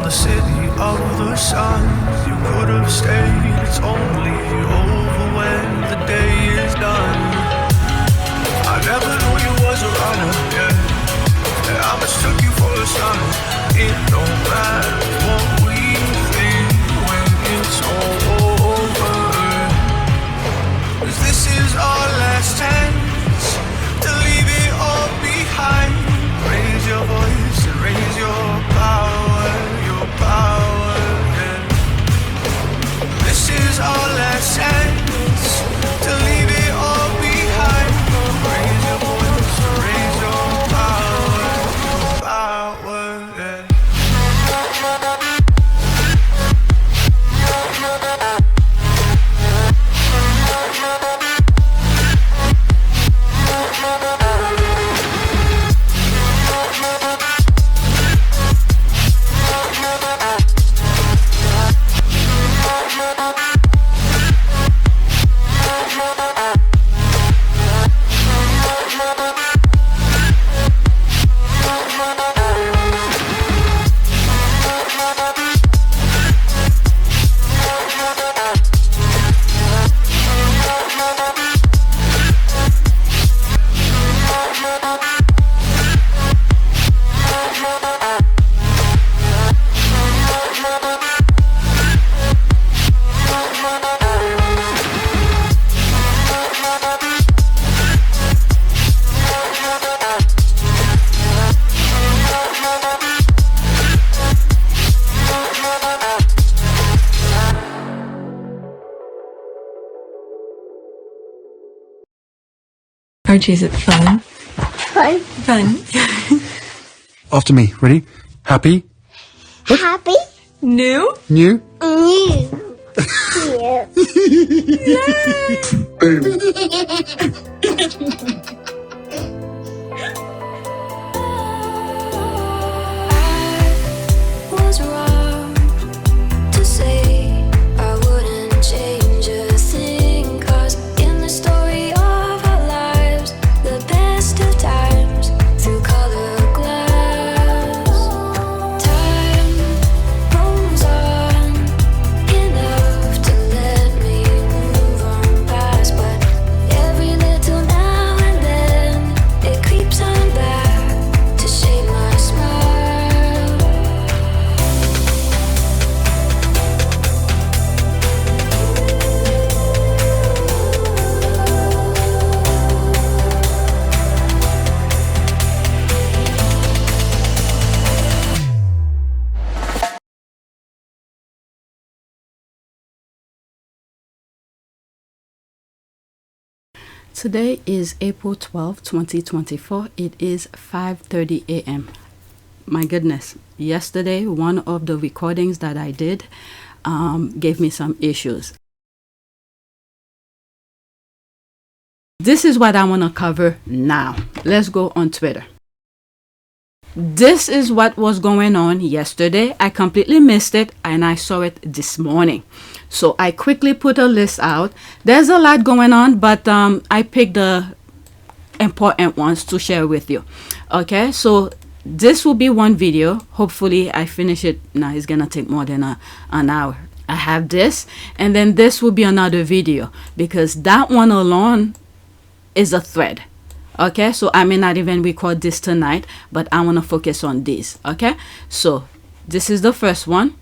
the city of the sun. You could have stayed, it's only over when the day is done. I never knew you was a runner, yeah. I mistook you for a son. It don't matter what we think when it's all over. 'Cause this is our last chance to leave it all behind. Raise your voice and raise your power, yeah. This is our last chance to leave it all behind. Raise your voice and raise your power, yeah. Archie, is it fun? Fun. Fun. After me. Ready? Happy? Happy. New? New? New. Was wrong to say I wouldn't change a thing, 'cause in the story of our lives, the best of times through colored glass, time moves on enough to let me move on past, but every little now and then it creeps on back to shape my smile. Today is April 12, 2024. It is 5:30 a.m. My goodness, yesterday one of the recordings that I did gave me some issues. This is what I want to cover now. Let's go on Twitter. This is what was going on yesterday. I completely missed it and I saw it this morning. So I quickly put a list out. There's a lot going on, but I picked the important ones to share with you. Okay, so this will be one video. Hopefully I finish it. Now it's gonna take more than an hour. I have this, and then this will be another video, because that one alone is a thread. Okay, so I may not even record this tonight, but I want to focus on this. Okay, so this is the first one.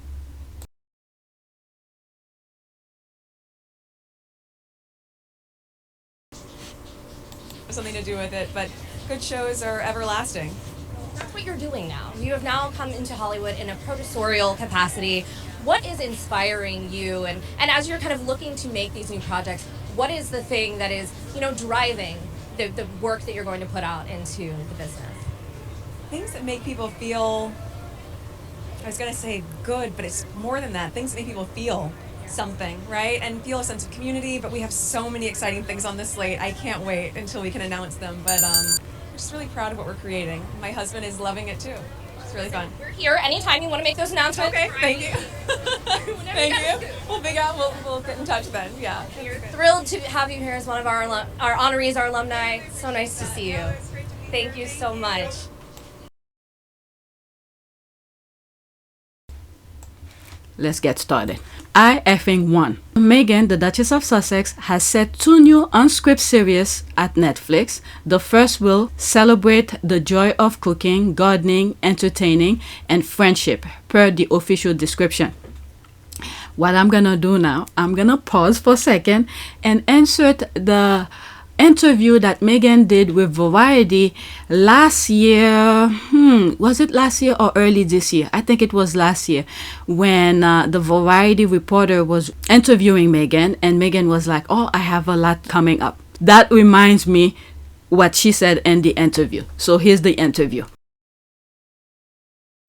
Something to do with it, but good shows are everlasting. That's what you're doing now. You have now come into Hollywood in a producerial capacity. What is inspiring you, and as you're kind of looking to make these new projects, what is the thing that is, you know, driving the work that you're going to put out into the business? Things that make people feel, I was going to say good, but it's more than that. Things that make people feel something, right? And feel a sense of community, but we have so many exciting things on this slate. I can't wait until we can announce them, but I'm just really proud of what we're creating. My husband is loving it too. It's really fun. We're here anytime you want to make those announcements. Okay, thank you. Thank you. We'll get in touch then. Yeah. We're thrilled to have you here as one of our honorees, our alumni. So nice to see you. Thank you so much. let's get started. I effing won. Meghan, the Duchess of Sussex, has set 2 new unscripted series at Netflix. The first will celebrate the joy of cooking, gardening, entertaining, and friendship, per the official description. What I'm gonna do now, I'm gonna pause for a second and insert the interview that Meghan did with Variety last year. Was it last year or early this year? I think it was last year, when the Variety reporter was interviewing Meghan, and Meghan was like, oh, I have a lot coming up. That reminds me what she said in the interview. So here's the interview.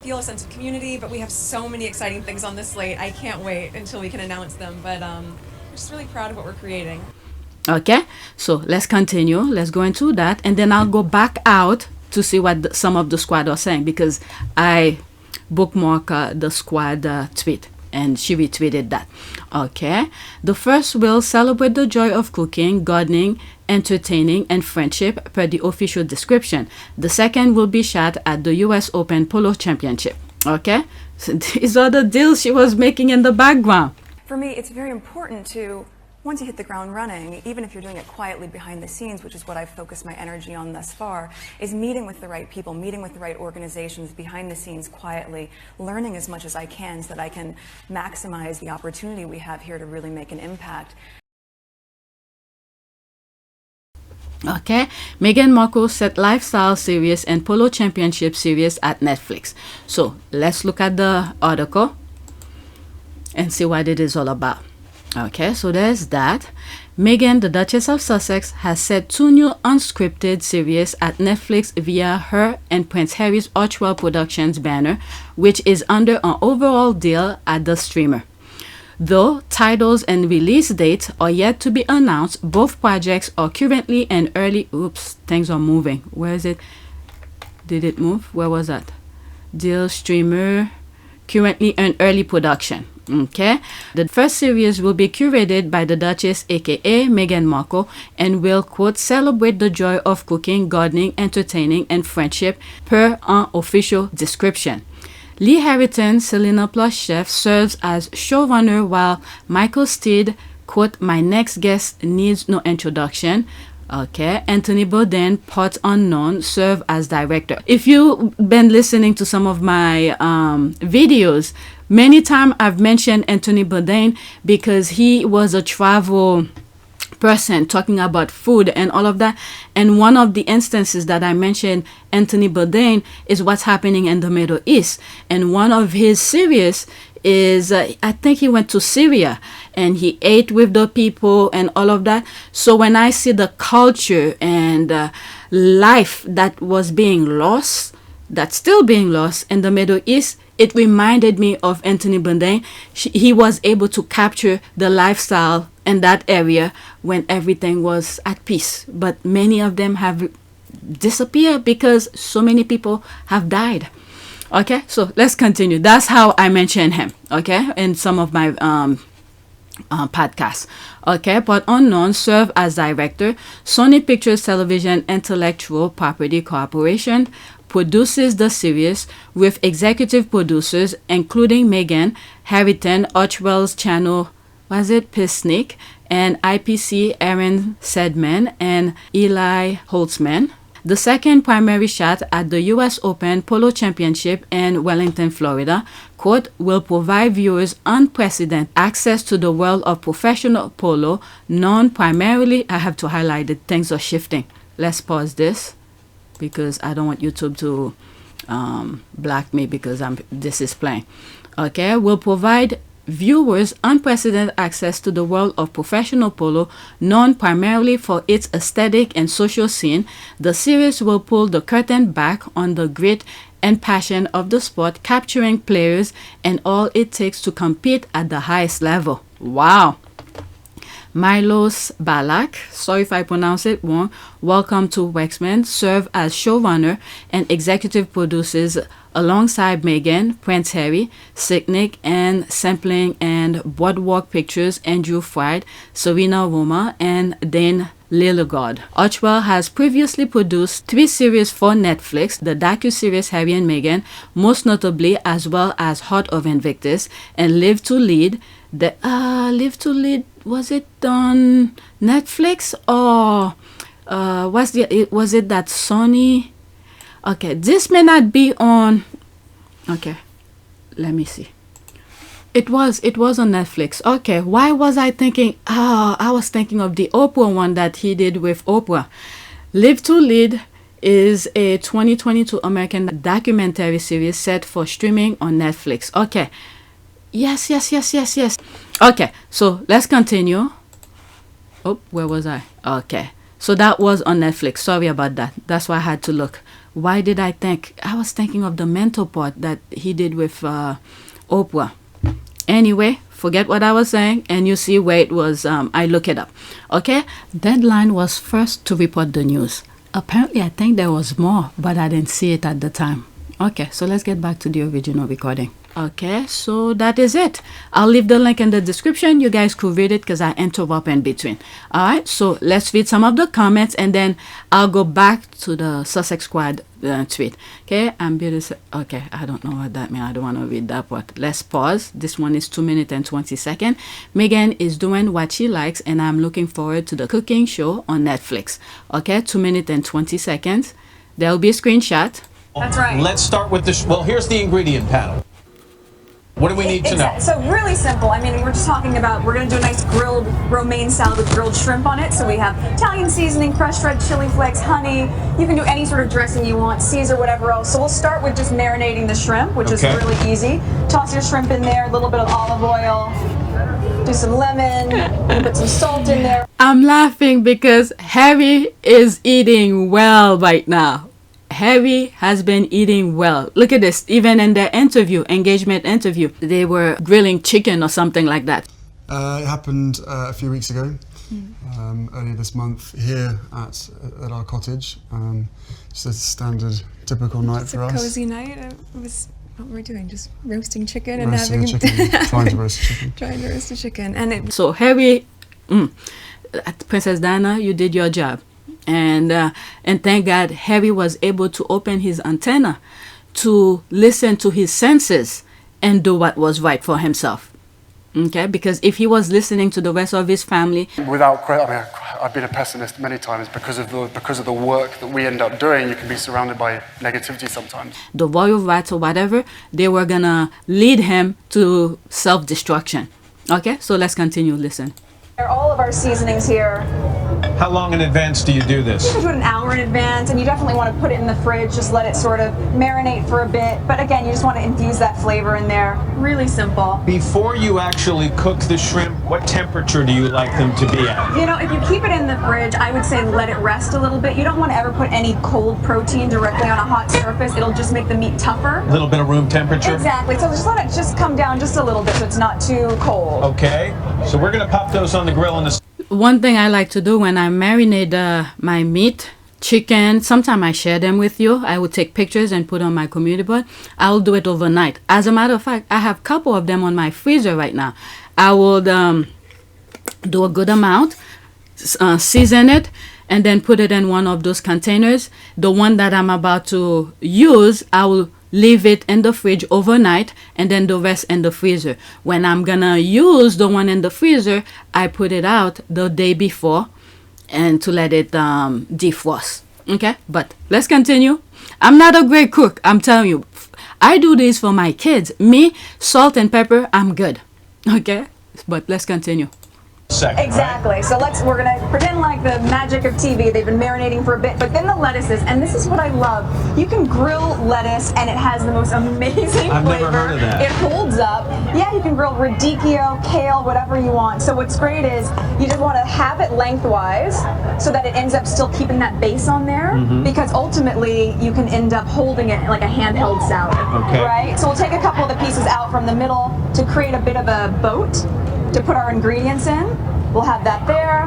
Feel a sense of community, but we have so many exciting things on this slate. I can't wait until we can announce them, but I'm just really proud of what we're creating. Okay, so let's continue. Let's go into that, and then I'll go back out to see what some of the squad are saying, because I bookmark the squad tweet, and she retweeted that. Okay, the first will celebrate the joy of cooking, gardening, entertaining, and friendship, per the official description. The second will be shot at the US Open Polo Championship. Okay, so these are the deals she was making in the background. For me, it's very important to, once you hit the ground running, even if you're doing it quietly behind the scenes, which is what I've focused my energy on thus far, is meeting with the right people, meeting with the right organizations behind the scenes quietly, learning as much as I can so that I can maximize the opportunity we have here to really make an impact. Okay, Meghan Markle set lifestyle series and polo championship series at Netflix. So let's look at the article and see what it is all about. Okay, so there's that. Meghan, the Duchess of Sussex, has set 2 new unscripted series at Netflix via her and Prince Harry's Archwell Productions banner, which is under an overall deal at the streamer. Though titles and release dates are yet to be announced, both projects are currently in early... Oops, things are moving. Where is it? Did it move? Where was that? Deal streamer, currently in early production. Okay, the first series will be curated by the Duchess, aka Meghan Markle, and will, quote, celebrate the joy of cooking, gardening, entertaining, and friendship, per an official description. Lee Harrington, Selena Plus chef, serves as showrunner, while Michael Steed, quote, my next guest needs no introduction. Okay, Anthony Bourdain, part unknown, serve as director. If you've been listening to some of my videos, many times I've mentioned Anthony Bourdain because he was a travel person talking about food and all of that. And one of the instances that I mentioned Anthony Bourdain is what's happening in the Middle East. And one of his series is I think he went to Syria and he ate with the people and all of that. So when I see the culture and life that was being lost, that's still being lost in the Middle East, it reminded me of Anthony Bourdain. He was able to capture the lifestyle in that area when everything was at peace. But many of them have disappeared because so many people have died. Okay, so let's continue. That's how I mention him, okay, in some of my podcasts. Okay, but Unknown serve as director. Sony Pictures Television Intellectual Property Corporation produces the series with executive producers including Meghan, Harrington, Archwell's channel, was it Pisnik, and IPC Aaron Sedman and Eli Holtzman. The second primary shot at the US Open Polo Championship in Wellington, Florida, quote, will provide viewers unprecedented access to the world of professional polo, known primarily, I have to highlight it, things are shifting. Let's pause this because I don't want YouTube to block me because this is playing. Okay, will provide viewers unprecedented access to the world of professional polo, known primarily for its aesthetic and social scene. The series will pull the curtain back on the grit and passion of the sport, capturing players and all it takes to compete at the highest level. Wow. Milos Balak, sorry if I pronounce it wrong, welcome to Wexman, serve as showrunner and executive producers alongside Meghan, Prince Harry, Sicknick, and Sampling and Boardwalk Pictures, Andrew Fried, Serena Roma, and Dane Lilligard. Archwell has previously produced 3 series for Netflix, the docu-series Harry and Meghan, most notably, as well as Heart of Invictus and Live to Lead. The Live to Lead, was it on Netflix or was it that Sony? Okay, this may not be on. Okay, let me see. It was on Netflix. Okay, why was I thinking? I was thinking of the Oprah one that he did with Oprah. Live to Lead is a 2022 American documentary series set for streaming on Netflix. Okay. Yes. Okay, so let's continue. Oh, where was I? Okay. So that was on Netflix. Sorry about that. That's why I had to look. Why did I think? I was thinking of the mental part that he did with Oprah. Anyway, forget what I was saying, and you see where it was. I look it up. Okay, Deadline was first to report the news. Apparently, I think there was more, but I didn't see it at the time. Okay, so let's get back to the original recording. Okay, so that is it. I'll leave the link in the description. You guys could read it because I interrupt in between. All right, so let's read some of the comments, and then I'll go back to the Sussex Squad tweet. Okay, I'm beautiful. Okay, I don't know what that means. I don't want to read that part. Let's pause. This one is 2 minutes and 20 seconds. Meghan is doing what she likes, and I'm looking forward to the cooking show on Netflix. Okay, 2 minutes and 20 seconds. There'll be a screenshot. That's right. Let's start with this. Well, here's the ingredient panel. What do we need to know? So really simple. I mean, we're just talking about, we're going to do a nice grilled romaine salad with grilled shrimp on it. So we have Italian seasoning, crushed red chili flakes, honey. You can do any sort of dressing you want, Caesar, whatever else. So we'll start with just marinating the shrimp, which is really easy. Toss your shrimp in there, a little bit of olive oil, do some lemon, put some salt in there. I'm laughing because Harry is eating well right now. Harry has been eating well. Look at this. Even in their engagement interview, they were grilling chicken or something like that. It happened a few weeks ago, earlier this month, here at our cottage. Just a standard, typical night for us. It's a cozy night. What were we doing? Just roasting chicken and Roasting having chicken. Trying to roast a chicken. Trying to roast a chicken. And so Harry, Princess Diana, you did your job. And thank God Harry was able to open his antenna to listen to his senses and do what was right for himself. Okay, because if he was listening to the rest of his family, without credit, I mean, I've been a pessimist many times because of the work that we end up doing. You can be surrounded by negativity sometimes. The royal rights or whatever, they were gonna lead him to self-destruction. Okay, so let's continue. Listen. all of our seasonings here. How long in advance do you do this? You can do it an hour in advance, and you definitely want to put it in the fridge, just let it sort of marinate for a bit. But again, you just want to infuse that flavor in there. Really simple. Before you actually cook the shrimp, what temperature do you like them to be at? You know, if you keep it in the fridge, I would say let it rest a little bit. You don't want to ever put any cold protein directly on a hot surface. It'll just make the meat tougher. A little bit of room temperature? Exactly. So just let it just come down just a little bit so it's not too cold. Okay. So we're going to pop those on the grill in the... One thing I like to do when I marinate my meat, chicken, sometimes I share them with you. I would take pictures and put on my community board. I'll do it overnight. As a matter of fact, I have a couple of them on my freezer right now. I will do a good amount, season it, and then put it in one of those containers. The one that I'm about to use, I will leave it in the fridge overnight, and then the rest in the freezer. When I'm gonna use the one in the freezer, I put it out the day before and to let it defrost. Okay, but let's continue. I'm not a great cook, I'm telling you. I do this for my kids. Me, salt and pepper, I'm good. Okay, but let's continue. Exactly. Right? So we're gonna pretend like the magic of TV. They've been marinating for a bit, but then the lettuces, and this is what I love. You can grill lettuce, and it has the most amazing flavor. I've never heard of that. It holds up. Yeah, you can grill radicchio, kale, whatever you want. So what's great is you just want to have it lengthwise, so that it ends up still keeping that base on there. Because ultimately, you can end up holding it like a handheld salad. Okay. Right. So we'll take a couple of the pieces out from the middle to create a bit of a boat to put our ingredients in. We'll have that there.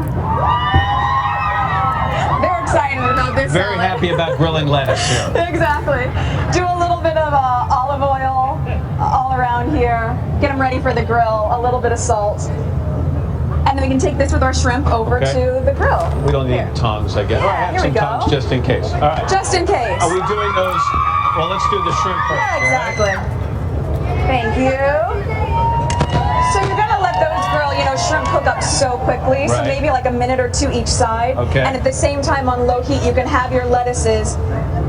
They're excited about this. Very salad. happy about grilling lettuce here. Exactly. Do a little bit of olive oil all around here. Get them ready for the grill. A little bit of salt. And then we can take this with our shrimp over Okay. to the grill. We don't need Here. tongs, I guess. Yeah, I have here we some go. tongs just in case. All right. Just in case. Are we doing those? Well, let's do the shrimp first. Yeah, all right? exactly. Thank you. So you're gonna let those grill, shrimp cook up so quickly. So Right. maybe like a minute or two each side. Okay. And at the same time on low heat, you can have your lettuces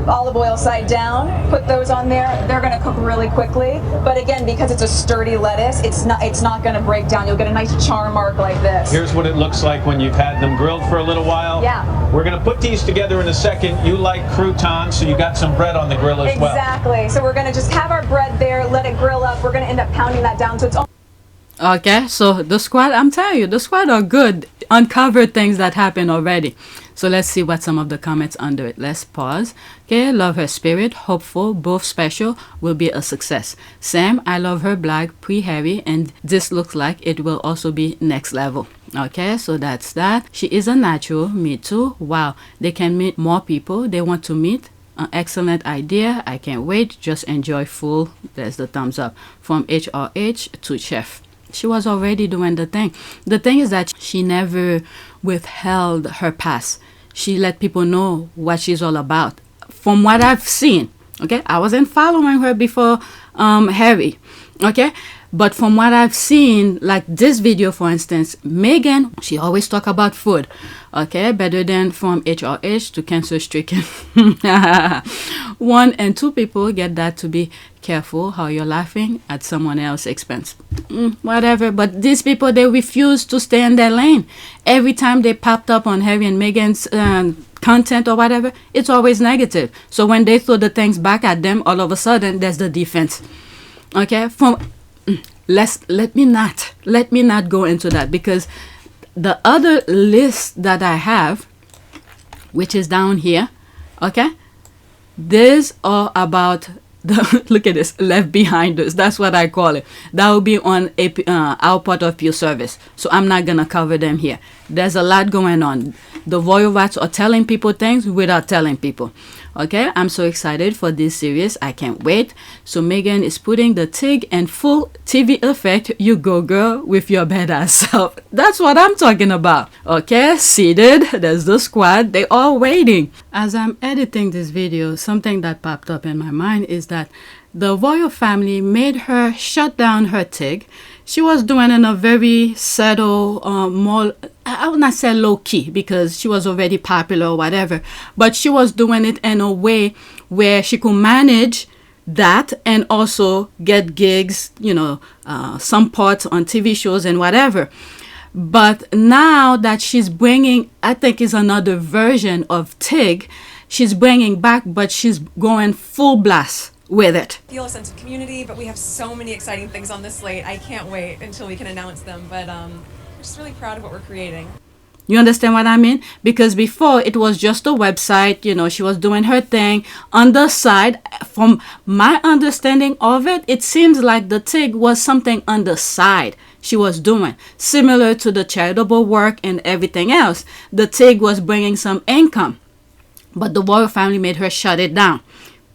olive oil side down. Put those on there. They're gonna cook really quickly. But again, because it's a sturdy lettuce, it's not gonna break down. You'll get a nice char mark like this. Here's what it looks like when you've had them grilled for a little while. Yeah. We're going to put these together in a second. You like croutons, so you got some bread on the grill as well. Exactly. So we're gonna just have our bread there, let it grill up. We're gonna end up pounding that down to its own. Okay, so the squad, I'm telling you, the squad are good. Uncovered things that happened already. So let's see what some of the comments under it. Let's pause. Okay, love her spirit, hopeful, both special, will be a success. Sam, I love her black, pre-heavy, and this looks like it will also be next level. Okay, so that's that. She is a natural, me too. Wow, they can meet more people they want to meet. An excellent idea. I can't wait. Just enjoy full. There's the thumbs up from HRH to Chef. She was already doing the thing. The thing is that she never withheld her past. She let people know what she's all about. From what I've seen, okay, I wasn't following her before Harry, okay, but from what I've seen, like this video, for instance, Meghan, she always talk about food, okay, better than from HRH to cancer stricken. 1 and 2 people get that to be careful how you're laughing at someone else's expense. Whatever, but these people, they refuse to stay in their lane. Every time they popped up on Harry and Meghan's content or whatever, it's always negative. So when they throw the things back at them, all of a sudden there's the defense. Okay, let me not go into that, because the other list that I have, which is down here, okay, these are about the look at this, left behind us. That's what I call it. That will be on our part of pure service, so I'm not gonna cover them here. There's a lot going on. The royal rats are telling people things without telling people. Okay, I'm so excited for this series. I can't wait. So Meghan is putting the TIG and full TV effect. You go, girl, with your badass self. That's what I'm talking about. Okay, seated. There's the squad. They all waiting. As I'm editing this video, something that popped up in my mind is that the royal family made her shut down her TIG. She was doing in a very subtle, more, I would not say low key, because she was already popular or whatever, but she was doing it in a way where she could manage that and also get gigs, some parts on TV shows and whatever. But now that she's bringing, I think is another version of TIG, she's bringing back, but she's going full blast with it. Feel a sense of community, but we have so many exciting things on this slate. I can't wait until we can announce them, but I'm just really proud of what we're creating. You understand what I mean? Because before it was just a website, she was doing her thing on the side. From my understanding of it, it seems like the TIG was something on the side she was doing, similar to the charitable work and everything else. The TIG was bringing some income, but the royal family made her shut it down.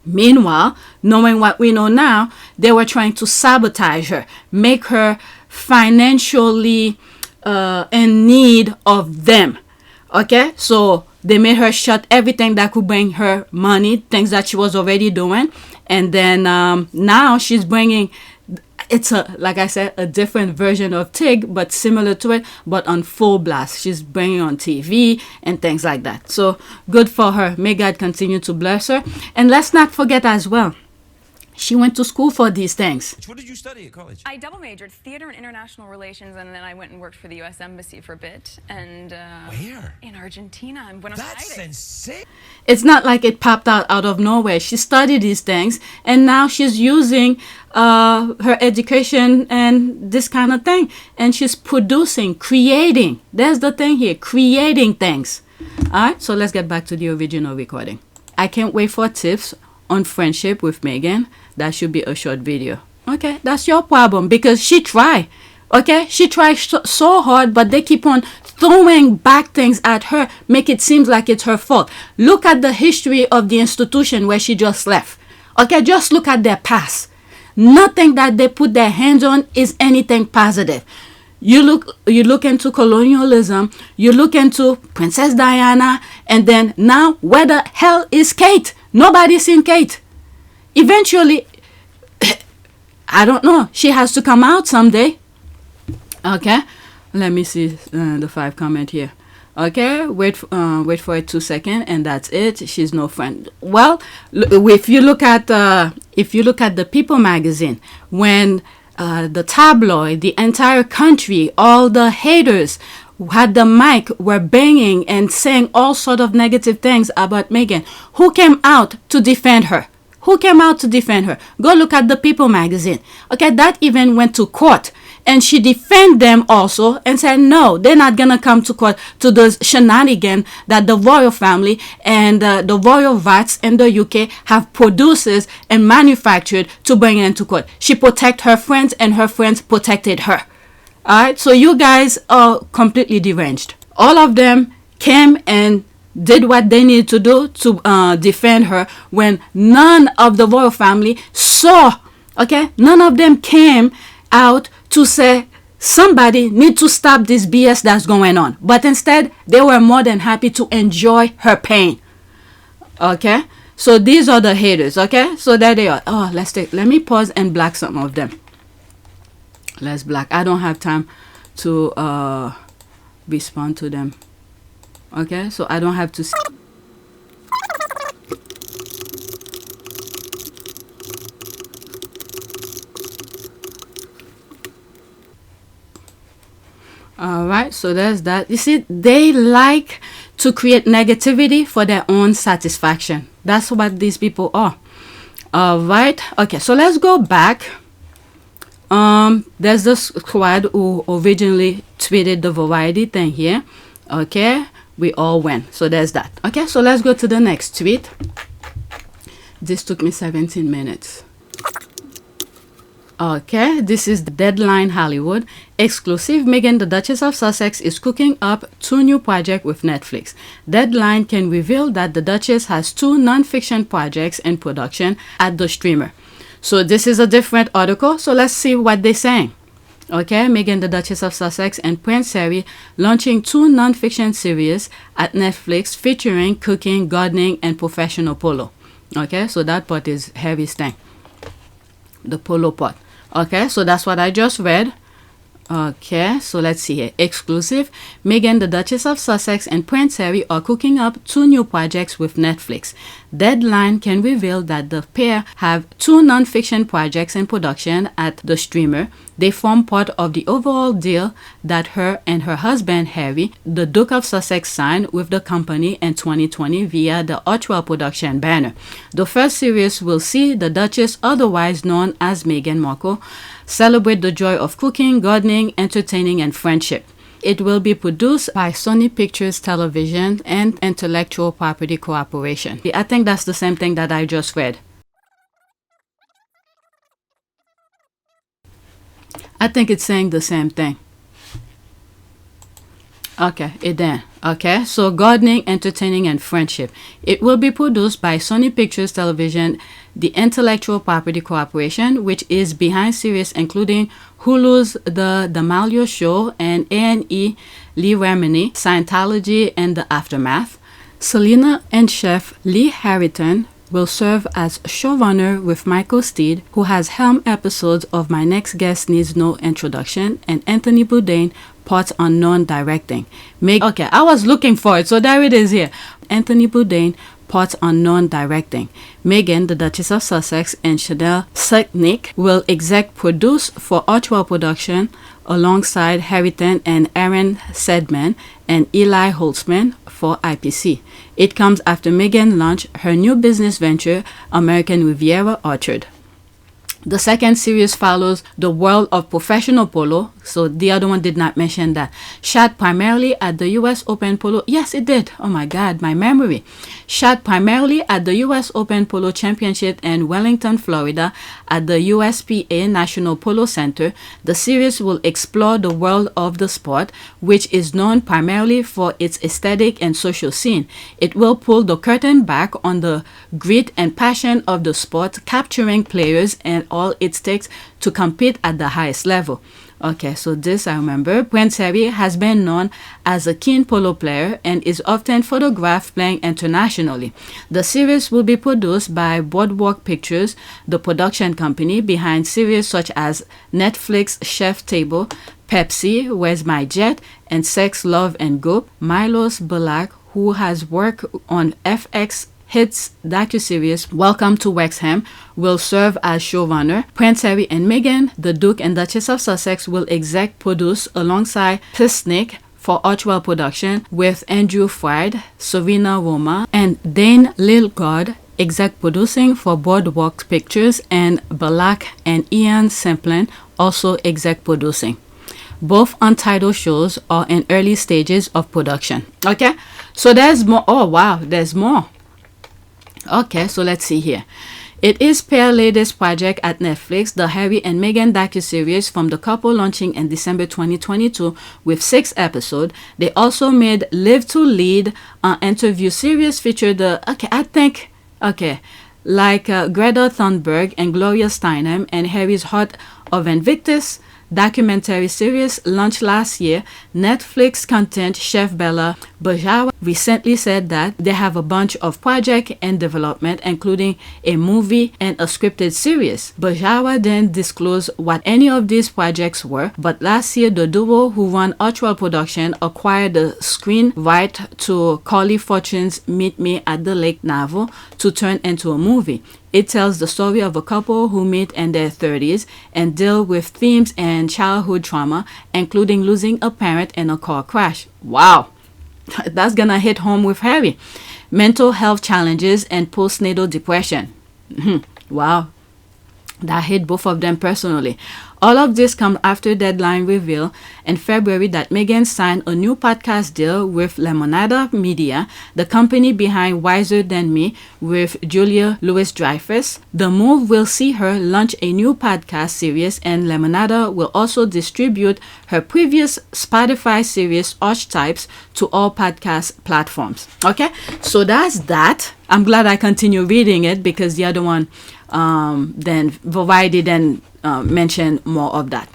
Meanwhile, knowing what we know now, they were trying to sabotage her, make her financially in need of them. Okay, so they made her shut everything that could bring her money, things that she was already doing, and then now she's bringing. It's like I said, a different version of TIG, but similar to it, but on full blast. She's bringing on TV and things like that. So good for her. May God continue to bless her. And let's not forget as well, she went to school for these things. What did you study at college? I double majored theater and international relations, and then I went and worked for the U.S. Embassy for a bit. And where? In Argentina, in Buenos Aires. That's insane. It's not like it popped out of nowhere. She studied these things, and now she's using her education and this kind of thing, and she's producing, creating. There's the thing here, creating things. All right, so let's get back to the original recording. I can't wait for tips on friendship with Meghan. That should be a short video. Okay, that's your problem, because she tried. Okay, she tried so hard, but they keep on throwing back things at her, make it seem like it's her fault. Look at the history of the institution where she just left. Okay, just look at their past. Nothing that they put their hands on is anything positive. You look into colonialism, you look into Princess Diana, and then now where the hell is Kate? Nobody's seen Kate. Eventually, I don't know, she has to come out someday. Okay, let me see the 5 comment here. Okay, wait for it 2 seconds, and that's it. She's no friend. Well, if you look at the People magazine, when the tabloid, the entire country, all the haters who had the mic were banging and saying all sort of negative things about Meghan, who came out to defend her? Who came out to defend her? Go look at the People magazine. Okay, that even went to court. And she defended them also and said, no, they're not going to come to court to those shenanigans that the royal family and the royal vats in the UK have produced and manufactured to bring into court. She protected her friends and her friends protected her. All right, so you guys are completely deranged. All of them came and did what they needed to do to defend her when none of the royal family saw, okay? None of them came out to say somebody need to stop this BS that's going on, but instead they were more than happy to enjoy her pain. Okay, so these are the haters. Okay, so there they are. Oh, let me pause and black some of them. Let's black. I don't have time to respond to them. Okay, so I don't have to Alright, so there's that. You see, they like to create negativity for their own satisfaction. That's what these people are. Alright, okay, so let's go back. There's the squad who originally tweeted the variety thing here. Okay, we all went. So there's that. Okay, so let's go to the next tweet. This took me 17 minutes. Okay, this is Deadline Hollywood. Exclusive, Meghan, the Duchess of Sussex, is cooking up 2 new projects with Netflix. Deadline can reveal that the Duchess has 2 non-fiction projects in production at the streamer. So this is a different article, so let's see what they're saying. Okay, Meghan, the Duchess of Sussex, and Prince Harry launching 2 non-fiction series at Netflix featuring cooking, gardening, and professional polo. Okay, so that part is Harry's thing. The polo part. Okay, so that's what I just read. Okay, so let's see here. Exclusive, Meghan, the Duchess of Sussex, and Prince Harry are cooking up 2 new projects with Netflix. Deadline can reveal that the pair have 2 non-fiction projects in production at the streamer. They form part of the overall deal that her and her husband Harry, the Duke of Sussex, signed with the company in 2020 via the Archwell production banner. The first series will see the Duchess, otherwise known as Meghan Markle, celebrate the joy of cooking, gardening, entertaining, and friendship. It will be produced by Sony Pictures Television and Intellectual Property Corporation. I think that's the same thing that I just read. I think it's saying the same thing. Okay, it then. Okay, so gardening, entertaining, and friendship. It will be produced by Sony Pictures Television, the Intellectual Property Corporation, which is behind series including Hulu's The D'Amelio Show and A&E Lee Remini, Scientology, and The Aftermath. Selena and chef Lee Harrington will serve as showrunner with Michael Steed, who has helmed episodes of My Next Guest Needs No Introduction, and Anthony Bourdain, Parts Unknown directing. Okay, I was looking for it, so there it is here. Anthony Bourdain, Parts Unknown directing. Meghan, the Duchess of Sussex, and Chanel Seknick will exec produce for Archwell Production alongside Harrington and Aaron Sedman and Eli Holtzman for IPC. It comes after Meghan launched her new business venture, American Riviera Orchard. The second series follows the world of professional polo, so the other one did not mention that. Shot primarily at the US Open Polo. Yes, it did. Oh my God, my memory. Shot primarily at the US Open Polo Championship in Wellington, Florida at the USPA National Polo Center. The series will explore the world of the sport, which is known primarily for its aesthetic and social scene. It will pull the curtain back on the grit and passion of the sport, capturing players and all it takes to compete at the highest level. Okay, so this I remember. Prince Harry has been known as a keen polo player and is often photographed playing internationally. The series will be produced by Boardwalk Pictures, the production company behind series such as Netflix Chef Table, Pepsi, Where's My Jet, and Sex, Love and Goop. Milos Balak, who has worked on FX hits docuseries Welcome to Wexham, will serve as showrunner. Prince Harry and Meghan, the Duke and Duchess of Sussex, will exec produce alongside Pisnik for Archwell Production, with Andrew Fried, Serena Roma, and Dane Lilgard exec producing for Boardwalk Pictures, and Balak and Ian Semplin also exec producing. Both untitled shows are in early stages of production. Okay, so there's more. Oh wow, there's more. Okay, so let's see here. It is pair latest project at Netflix, the Harry and Meghan docuseries from the couple, launching in December 2022 with 6 episodes. They also made Live to Lead, an interview series featured the Greta Thunberg and Gloria Steinem, and Harry's Heart of Invictus documentary series launched last year. Netflix content chef Bella Bajawa recently said that they have a bunch of projects in development, including a movie and a scripted series. Bajawa didn't disclose what any of these projects were, but last year the duo who run Archwell Production acquired the screen right to Carly Fortune's Meet Me at the Lake novel to turn into a movie. It tells the story of a couple who meet in their 30s and deal with themes and childhood trauma, including losing a parent in a car crash. Wow, that's gonna hit home with Harry. Mental health challenges and postnatal depression. Wow, that hit both of them personally. All of this comes after deadline reveal in February that Meghan signed a new podcast deal with Lemonada Media, the company behind Wiser Than Me, with Julia Louis-Dreyfus. The move will see her launch a new podcast series, and Lemonada will also distribute her previous Spotify series Archetypes to all podcast platforms. Okay, so that's that. I'm glad I continue reading it because the other one then Variety then mention more of that.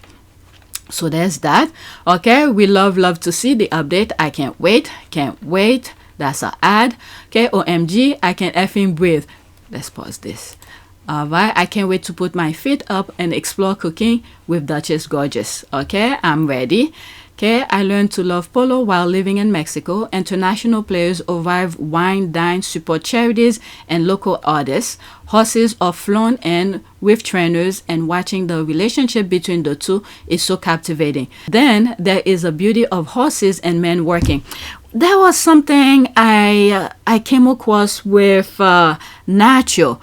So there's that. Okay, we love to see the update. I can't wait. That's an ad. Okay, OMG, I can effing breathe. Let's pause this. Alright, I can't wait to put my feet up and explore cooking with Duchess Gorgeous. Okay, I'm ready. Okay, I learned to love polo while living in Mexico. International players arrive, wine, dine, support charities and local artists. Horses are flown in with trainers, and watching the relationship between the two is so captivating. Then there is a beauty of horses and men working. There was something I came across with Nacho.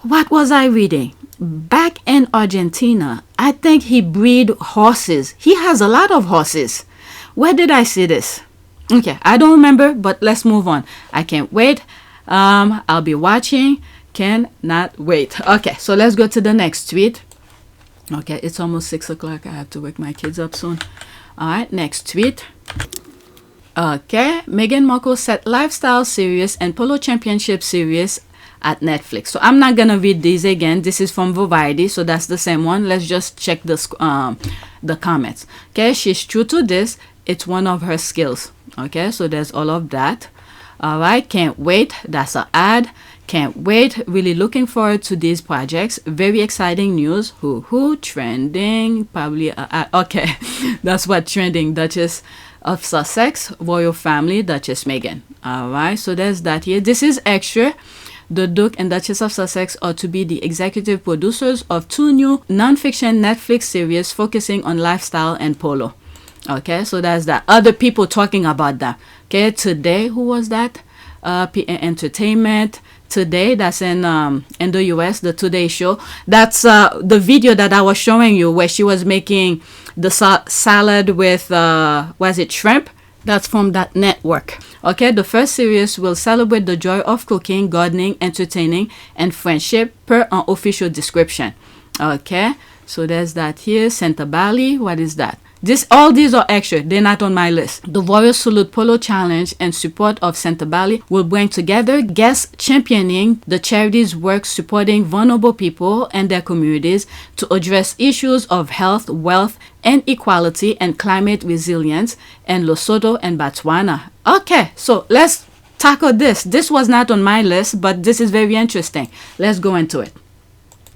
What was I reading? Back in Argentina, I think he breed horses. He has a lot of horses. Where did I see this? Okay, I don't remember, but let's move on. I can't wait. I'll be watching. Cannot wait. Okay, so let's go to the next tweet. Okay, it's almost 6 o'clock. I have to wake my kids up soon. All right, next tweet. Okay, Meghan Markle set lifestyle series and polo championship series at Netflix. So I'm not gonna read these again. This is from Variety, so that's the same one. Let's just check the comments. Okay, she's true to this. It's one of her skills. Okay, so there's all of that. All right, can't wait. That's an ad. Can't wait. Really looking forward to these projects. Very exciting news. Trending. Probably okay. That's what trending. Duchess of Sussex, royal family, Duchess Meghan. All right, so there's that here. This is extra. The Duke and Duchess of Sussex are to be the executive producers of 2 new non-fiction Netflix series focusing on lifestyle and polo. Okay, so that's that. Other people talking about that. Okay, today, who was that? Entertainment. Today, that's in the US, the Today Show. That's the video that I was showing you where she was making the salad with, was it shrimp? That's from that network. Okay, the first series will celebrate the joy of cooking, gardening, entertaining, and friendship per an official description. Okay, so there's that here. Center Bally, what is that? All these are extra. They're not on my list. The Royal Salute Polo Challenge in support of Center Bally will bring together guests championing the charity's work supporting vulnerable people and their communities to address issues of health, wealth, and equality and climate resilience in Lesotho and Botswana. Okay, so let's tackle this. This was not on my list, but this is very interesting. Let's go into it.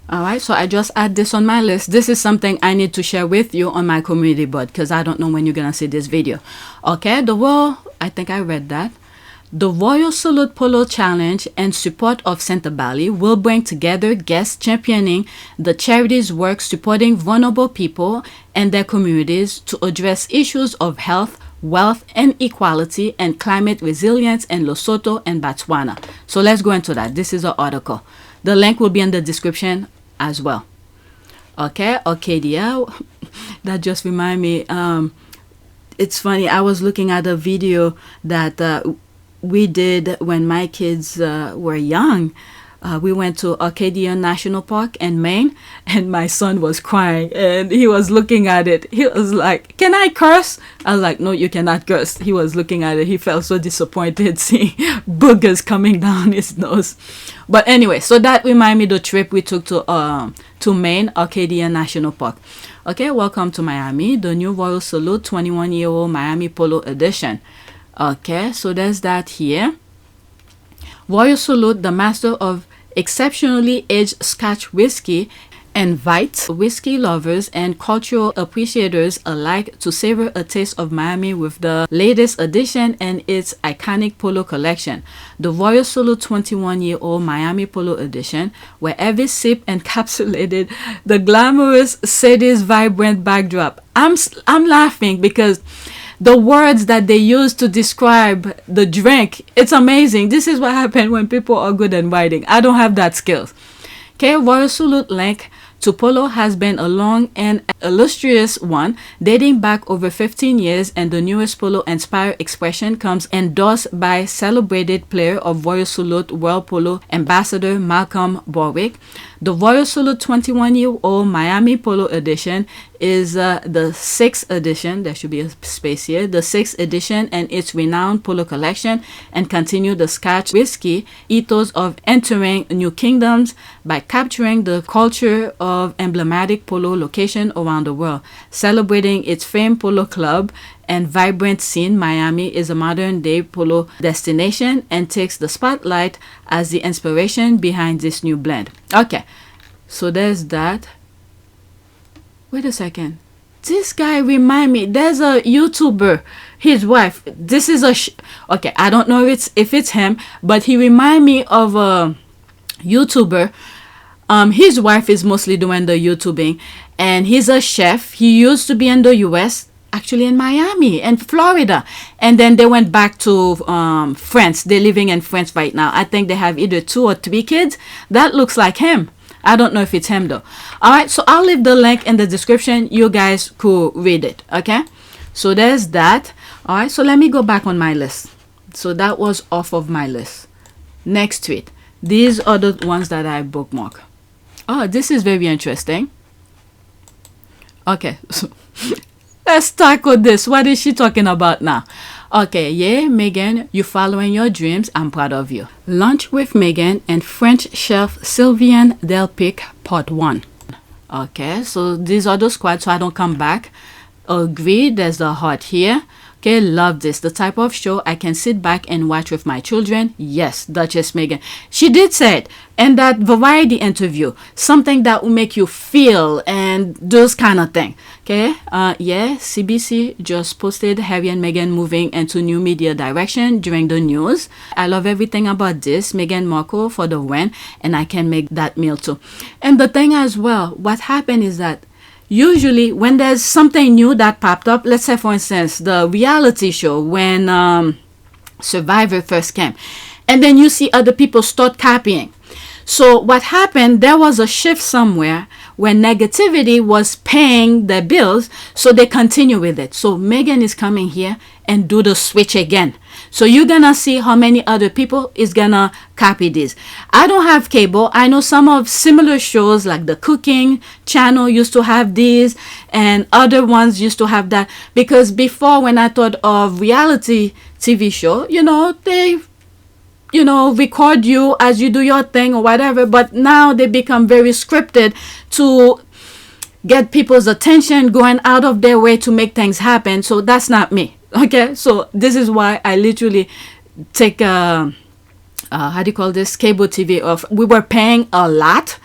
Alright, so I just add this on my list. This is something I need to share with you on my community board because I don't know when you're gonna see this video. Okay, I think I read that. The Royal Salute Polo Challenge in support of Center Bally will bring together guests championing the charity's work supporting vulnerable people and their communities to address issues of health, wealth, and equality and climate resilience in Lesotho and Botswana. So let's go into that. This is an article. The link will be in the description as well. Okay, Arcadia. That just remind me. It's funny. I was looking at a video that we did when my kids were young. We went to Arcadia National Park in Maine, and my son was crying, and he was looking at it. He was like, "Can I curse?" I was like, "No, you cannot curse." He was looking at it. He felt so disappointed seeing boogers coming down his nose. But anyway, so that reminded me the trip we took to Maine, Arcadia National Park. Okay, welcome to Miami, the new Royal Salute 21-year-old Miami Polo edition. Okay, so there's that here. Royal Salute, the master of exceptionally aged Scotch whiskey, invites whiskey lovers and cultural appreciators alike to savor a taste of Miami with the latest addition in its iconic polo collection, the Royal Salute 21-year-old Miami Polo Edition, where every sip encapsulated the glamorous city's vibrant backdrop. I'm laughing because the words that they use to describe the drink, it's amazing. This is what happens when people are good at writing. I don't have that skills. Okay, Royal Salute link to polo has been a long and illustrious one, dating back over 15 years, and the newest polo-inspired expression comes endorsed by celebrated player of Royal Salute World Polo Ambassador Malcolm Borwick. The Royal Salute 21-year-old Miami Polo Edition is the 6th edition, there should be a space here, the 6th edition in its renowned polo collection, and continue the Scotch whiskey ethos of entering new kingdoms by capturing the culture of emblematic polo location around the world. Celebrating its famed polo club and vibrant scene, Miami is a modern-day polo destination and takes the spotlight as the inspiration behind this new blend. Okay, so there's that. Wait a second. This guy remind me. There's a YouTuber, his wife. This is a okay. I don't know if it's him, but he remind me of a YouTuber. His wife is mostly doing the YouTubing, and he's a chef. He used to be in the U.S. actually in Miami and Florida, and then they went back to France. They're living in France right now. I think they have either 2 or 3 kids. That looks like him. I don't know if it's him though. All right, so I'll leave the link in the description. You guys could read it. Okay, so there's that. All right, so let me go back on my list. So that was off of my list. Next tweet. These are the ones that I bookmark. Oh, this is very interesting. Okay, so let's tackle this. What is she talking about now? Okay, Yey Meghan, you following your dreams. I'm proud of you. Lunch with Meghan and French chef Sylvain Delpic, part 1. Okay, so these are the squads, so I don't come back. Agree, there's the heart here. Okay, love this. The type of show I can sit back and watch with my children. Yes, Duchess Meghan. She did say it in that Variety interview. Something that will make you feel and those kind of thing. Okay, yeah, CBC just posted Harry and Meghan moving into new media direction during the news. I love everything about this. Meghan Markle for the win, and I can make that meal too. And the thing as well, what happened is that usually when there's something new that popped up, let's say for instance the reality show when Survivor first came, and then you see other people start copying. So what happened, there was a shift somewhere when negativity was paying their bills, so they continue with it. So Meghan is coming here and do the switch again. So you're gonna see how many other people is gonna copy this. I don't have cable. I know some of similar shows like the cooking channel used to have these, and other ones used to have that, because before, when I thought of reality TV show, they record you as you do your thing or whatever, but now they become very scripted to get people's attention, going out of their way to make things happen. So that's not me. Okay, so this is why I literally take how do you call this, cable TV off. We were paying a lot,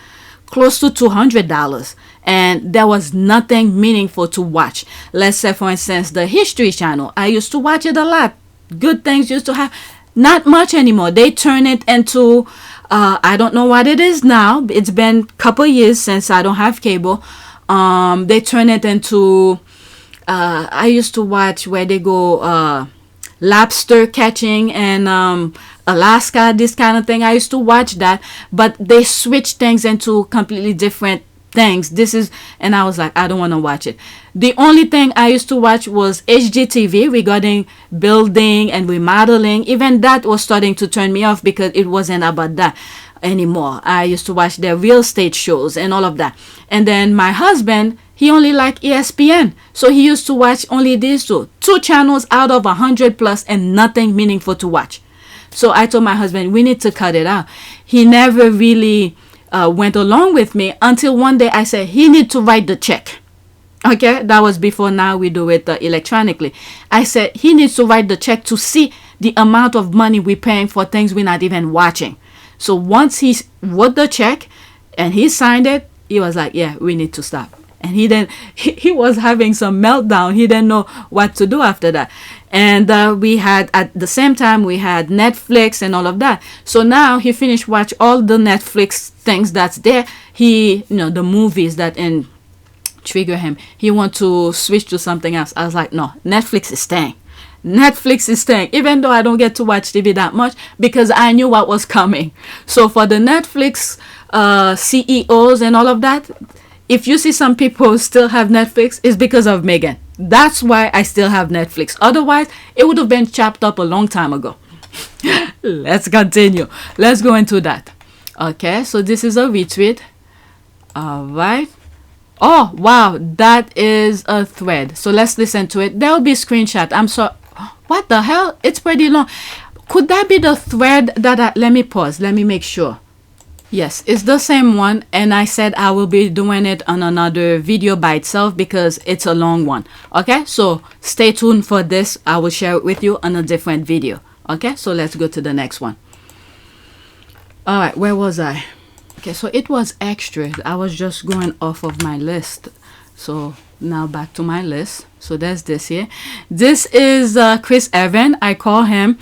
close to $200, and there was nothing meaningful to watch. Let's say, for instance, the History Channel. I used to watch it a lot. Good things used to have. Not much anymore. They turn it into I don't know what it is now. It's been a couple years since I don't have cable. They turn it into I used to watch where they go lobster catching and Alaska, this kind of thing. I used to watch that, but they switch things into completely different things. And I was like, I don't want to watch it. The only thing I used to watch was HGTV regarding building and remodeling. Even that was starting to turn me off because it wasn't about that anymore. I used to watch their real estate shows and all of that. And then my husband, he only liked ESPN, so he used to watch only these two channels out of 100 plus, and nothing meaningful to watch. So I told my husband, we need to cut it out. He never really went along with me until one day I said he need to write the check. Okay, that was before. Now we do it electronically. I said he needs to write the check to see the amount of money we're paying for things we're not even watching. So once he wrote the check and he signed it, he was like, yeah, we need to stop. And he was having some meltdown. He didn't know what to do after that. And we had, at the same time, we had Netflix and all of that. So now he finished watch all the Netflix things that's there. The movies that trigger him. He want to switch to something else. I was like, no, Netflix is staying. Netflix is staying, even though I don't get to watch TV that much, because I knew what was coming. So for the Netflix CEOs and all of that, if you see some people still have Netflix, it's because of Meghan. That's why I still have Netflix. Otherwise, it would have been chopped up a long time ago. Let's continue. Let's go into that. Okay, so this is a retweet. All right. Oh, wow. That is a thread. So let's listen to it. There will be a screenshot. I'm sorry. What the hell? It's pretty long. Could that be the thread that let me pause. Let me make sure. Yes, it's the same one, and I said I will be doing it on another video by itself because it's a long one. Okay, so stay tuned for this. I will share it with you on a different video. Okay, so let's go to the next one. All right, where was I? Okay, so it was extra. I was just going off of my list. So now back to my list. So there's this here. This is Chris Evan. I call him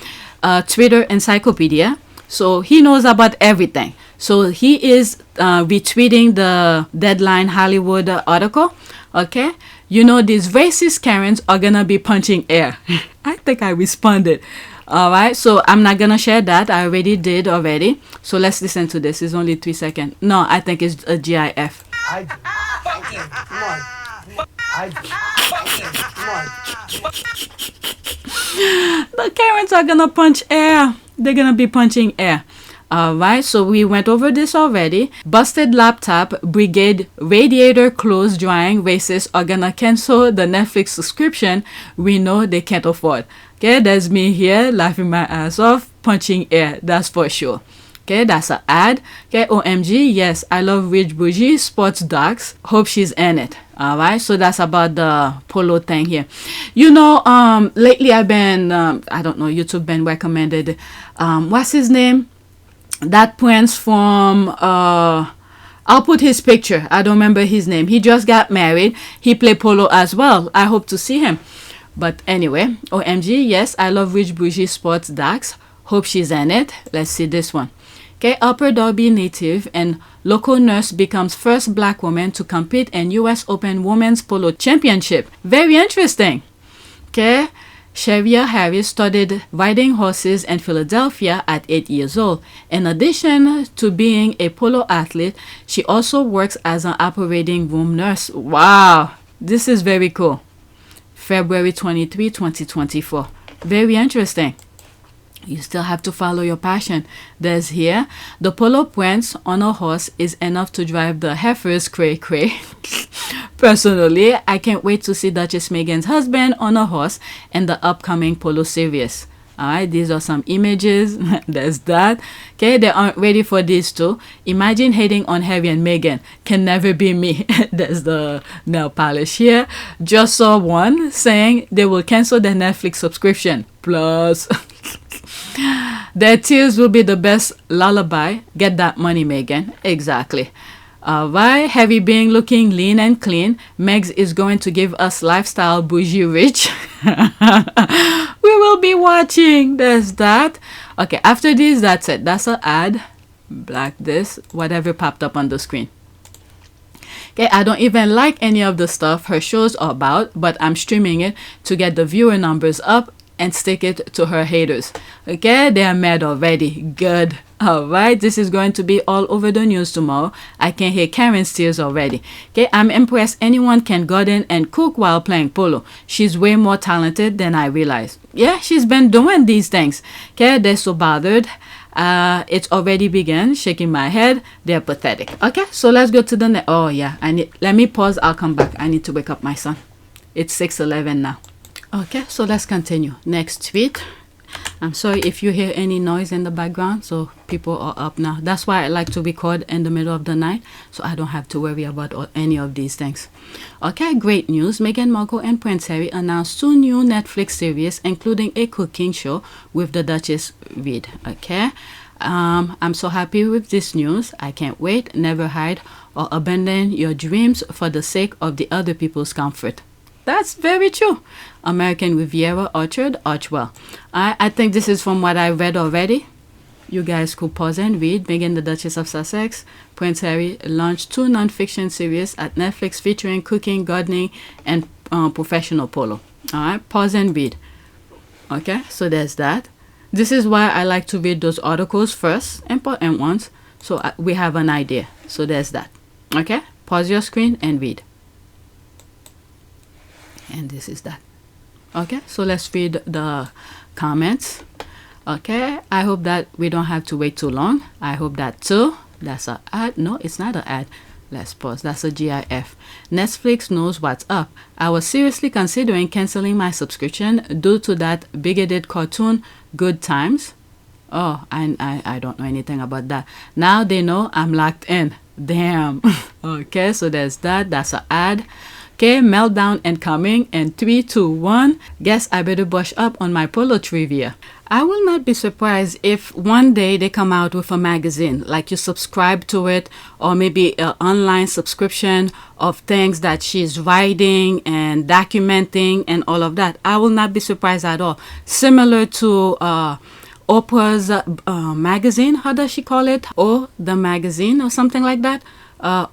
Twitter encyclopedia. So he knows about everything. So he is retweeting the Deadline Hollywood article. Okay, these racist Karens are gonna be punching air. I think I responded. All right, so I'm not gonna share that. I already did already. So let's listen to this. It's only 3 seconds. No, I think it's a GIF. The Karens are gonna punch air. They're gonna be punching air. Alright, so we went over this already. Busted laptop, brigade, radiator clothes drying, racists are gonna cancel the Netflix subscription we know they can't afford. Okay, there's me here laughing my ass off, punching air, that's for sure. Okay, that's an ad. Okay, OMG, yes, I love Rich Bougie, sports docs, hope she's in it. Alright, so that's about the polo thing here. Lately I've been, I don't know, YouTube been recommended, what's his name? That prince from I'll put his picture. I don't remember his name. He just got married. He played polo as well. I hope to see him. But anyway, OMG, yes, I love Rich Bougie sports docs. Hope she's in it. Let's see this one. Okay, Upper Darby native and local nurse becomes first black woman to compete in US Open Women's Polo Championship. Very interesting. Okay, Shavia Harris studied riding horses in Philadelphia at 8 years old. In addition to being a polo athlete, she also works as an operating room nurse. Wow, this is very cool. February 23, 2024. Very interesting. You still have to follow your passion. There's here, the polo prince on a horse is enough to drive the heifers cray-cray. Personally, I can't wait to see Duchess Meghan's husband on a horse in the upcoming polo series. Alright, these are some images. There's that. Okay, they aren't ready for these two. Imagine hating on Harry and Meghan. Can never be me. There's the nail polish here. Just saw one saying they will cancel their Netflix subscription. Plus, their tears will be the best lullaby. Get that money, Meghan. Exactly. Alright, Harry being looking lean and clean. Megs is going to give us lifestyle bougie rich. We will be watching. There's that. Okay, after this, that's it. That's an ad. Black this, whatever popped up on the screen. Okay, I don't even like any of the stuff her shows are about, but I'm streaming it to get the viewer numbers up and stick it to her haters. Okay, they are mad already. Good. Alright, this is going to be all over the news tomorrow. I can hear Karen's tears already. Okay, I'm impressed anyone can garden and cook while playing polo. She's way more talented than I realized. Yeah, she's been doing these things. Okay, they're so bothered. It's already begun. Shaking my head. They're pathetic. Okay, so let's go to the next. Oh yeah, let me pause. I'll come back. I need to wake up my son. It's 6:11 now. Okay, so let's continue. Next tweet. I'm sorry if you hear any noise in the background, so people are up now. That's why I like to record in the middle of the night, so I don't have to worry about any of these things. Okay, great news. Meghan Markle and Prince Harry announced 2 new Netflix series, including a cooking show with the Duchess Vid. Okay, I'm so happy with this news. I can't wait. Never hide or abandon your dreams for the sake of the other people's comfort. That's very true. American Riviera Orchard Archwell. I think this is from what I read already. You guys could pause and read. Meghan, the Duchess of Sussex, Prince Harry launched 2 non-fiction series at Netflix featuring cooking, gardening, and professional polo. Alright, pause and read. Okay, so there's that. This is why I like to read those articles first, important ones, so we have an idea. So there's that. Okay, pause your screen and read. And this is that. Okay, so let's read the comments. Okay, I hope that we don't have to wait too long. I hope that too. That's a ad. No, it's not an ad. Let's pause. That's a GIF. Netflix knows what's up. I was seriously considering canceling my subscription due to that bigoted cartoon Good Times. Oh, I don't know anything about that. Now they know I'm locked in. Damn. Okay, so there's that. That's an ad. Okay, meltdown incoming in 3, 2, 1. Guess I better brush up on my polo trivia. I will not be surprised if one day they come out with a magazine, like you subscribe to it, or maybe an online subscription of things that she's writing and documenting and all of that. I will not be surprised at all. Similar to Oprah's magazine, how does she call it? Or the magazine or something like that.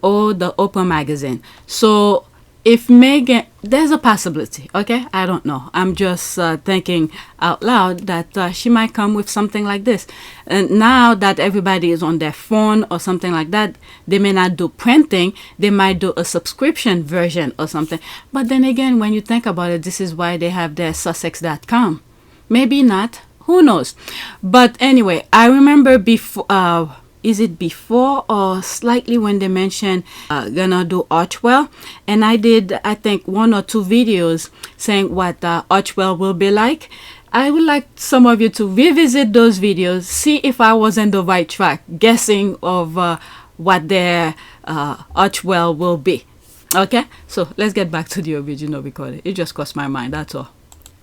Or the Oprah magazine. So if Meghan, there's a possibility, okay? I don't know. I'm just thinking out loud that she might come with something like this. And now that everybody is on their phone or something like that, they may not do printing. They might do a subscription version or something. But then again, when you think about it, this is why they have their Sussex.com. Maybe not. Who knows? But anyway, I remember before... is it before or slightly when they mentioned gonna do Archwell, and I did, I think, 1 or 2 videos saying what Archwell will be like. I would like some of you to revisit those videos, see if I was on the right track, guessing of what their Archwell will be. Okay, so let's get back to the original recording. It just crossed my mind, that's all.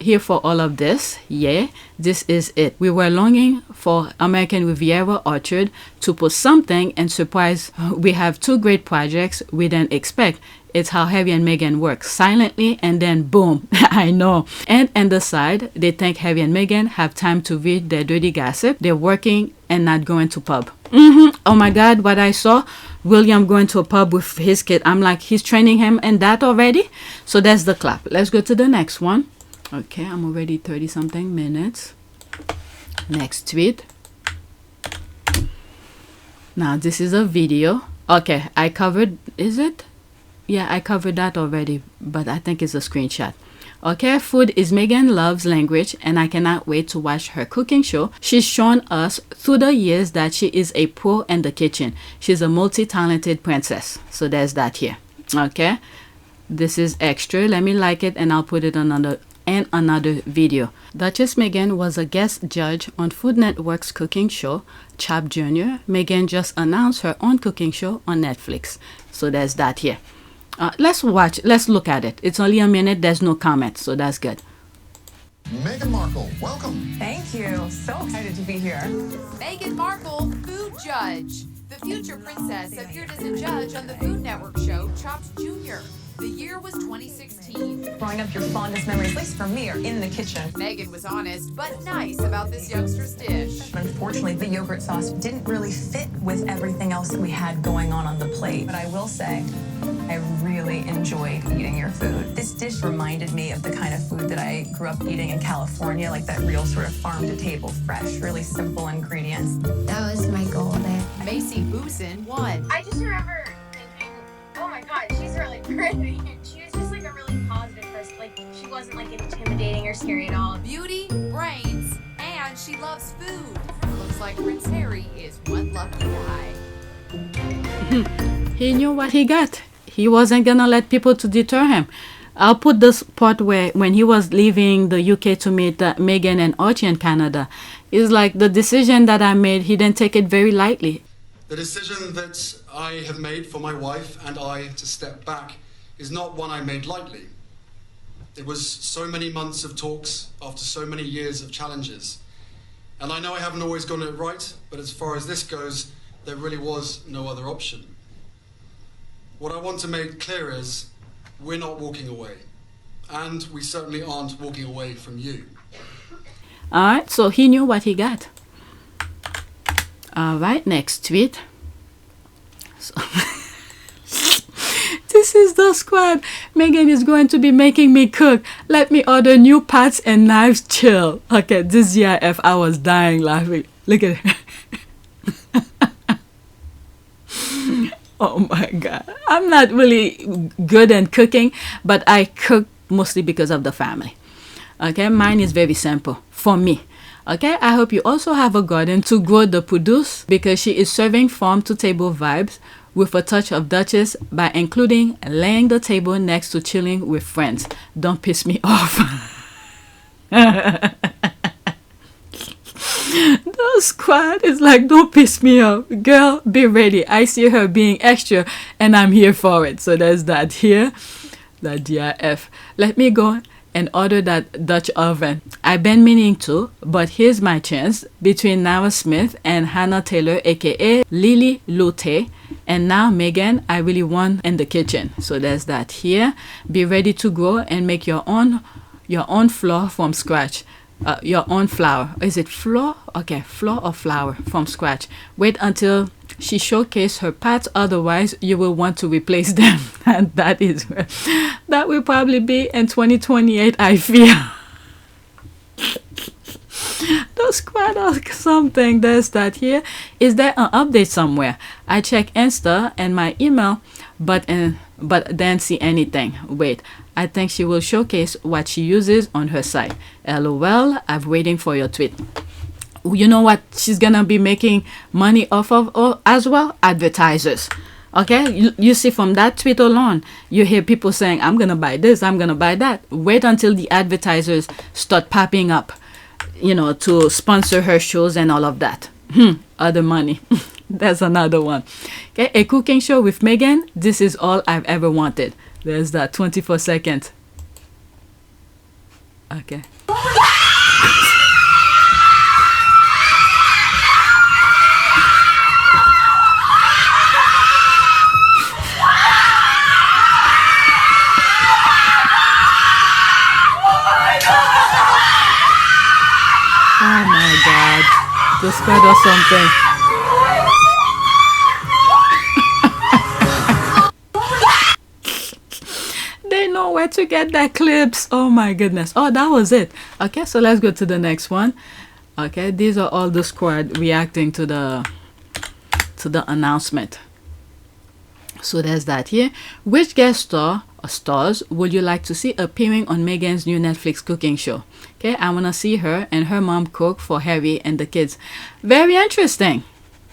Here for all of this, yeah, this is it. We were longing for American Riviera Orchard to post something and surprise. We have 2 great projects we didn't expect. It's how Harry and Meghan work, silently and then boom. I know. And on the side, they think Harry and Meghan have time to read their dirty gossip. They're working and not going to pub. Oh my God, what I saw, William going to a pub with his kid. I'm like, he's training him in that already? So that's the clap. Let's go to the next one. Okay, I'm already 30 something minutes. Next tweet. Now this is a video. Okay, I covered, is it? Yeah, I covered that already, but I think it's a screenshot. Okay, food is Meghan love's language, and I cannot wait to watch her cooking show. She's shown us through the years that she is a pro in the kitchen. She's a multi-talented princess. So there's that here. Okay, this is extra. Let me like it, and I'll put it on another video. Duchess Meghan was a guest judge on Food Network's cooking show, Chop Jr. Meghan just announced her own cooking show on Netflix. So there's that here. Let's look at it. It's only a minute, there's no comment, so that's good. Meghan Markle, welcome. Thank you. So excited to be here. Meghan Markle, food judge. The future princess appeared as a judge on the Food Network show Chopped Jr. The year was 2016. Growing up, your fondest memories, at least for me, are in the kitchen. Meghan was honest but nice about this youngster's dish. Unfortunately, the yogurt sauce didn't really fit with everything else that we had going on the plate. But I will say, I really enjoyed eating your food. This dish reminded me of the kind of food that I grew up eating in California, like that real sort of farm-to-table, fresh, really simple ingredients. That was my goal there. Macy Boosin won. I just remember thinking, oh my god, she's really pretty. She was just like a really positive person. Like, she wasn't like intimidating or scary at all. Beauty, brains, and she loves food. Looks like Prince Harry is one lucky guy. He knew what he got. He wasn't gonna let people to deter him. I'll put this part where when he was leaving the UK to meet Meghan and Archie in Canada. It's like the decision that I made, he didn't take it very lightly. The decision that I have made for my wife and I to step back is not one I made lightly. It was so many months of talks after so many years of challenges. And I know I haven't always gotten it right, but as far as this goes, there really was no other option. What I want to make clear is we're not walking away, and we certainly aren't walking away from you. All right, so he knew what he got. All right, next tweet. So this is the squad. Meghan is going to be making me cook. Let me order new pots and knives. Chill. Okay, this GIF, I was dying laughing. Look at it. Oh my God. I'm not really good in cooking, but I cook mostly because of the family. Okay, mine is very simple for me. Okay, I hope you also have a garden to grow the produce, because she is serving farm to table vibes with a touch of Duchess by including laying the table next to chilling with friends. Don't piss me off. The squad is like, don't piss me off. Girl, be ready. I see her being extra and I'm here for it. So there's that here. The GIF. Let me go and order that Dutch oven. I've been meaning to, but here's my chance between Nara Smith and Hannah Taylor, aka Lily Lute, and now Meghan. I really won in the kitchen. So there's that here. Be ready to grow and make your own flour from scratch. Your own flour. Is it flour? Okay, flour or flour from scratch. Wait until she showcases her pots, otherwise you will want to replace them. And that will probably be in 2028, I feel. The squad or something. There's that here. Is there an update somewhere? I check Insta and my email, but then see anything. Wait, I think she will showcase what she uses on her site. LOL, I'm waiting for your tweet. You know what she's gonna be making money off of as well? Advertisers. Okay, you see from that tweet alone, you hear people saying, I'm gonna buy this, I'm gonna buy that. Wait until the advertisers start popping up, you know, to sponsor her shows and all of that. Other money. There's another one. Okay, a cooking show with Meghan. This is all I've ever wanted. There's that 24 seconds. Okay. Oh my God. The spread or something. They know where to get that clips. Oh my goodness. Oh, that was it. Okay, so let's go to the next one. Okay, these are all the squad reacting to the announcement. So there's that here. Which guest star or stars would you like to see appearing on Meghan's new Netflix cooking show? Okay, I want to see her and her mom cook for Harry and the kids. Very interesting.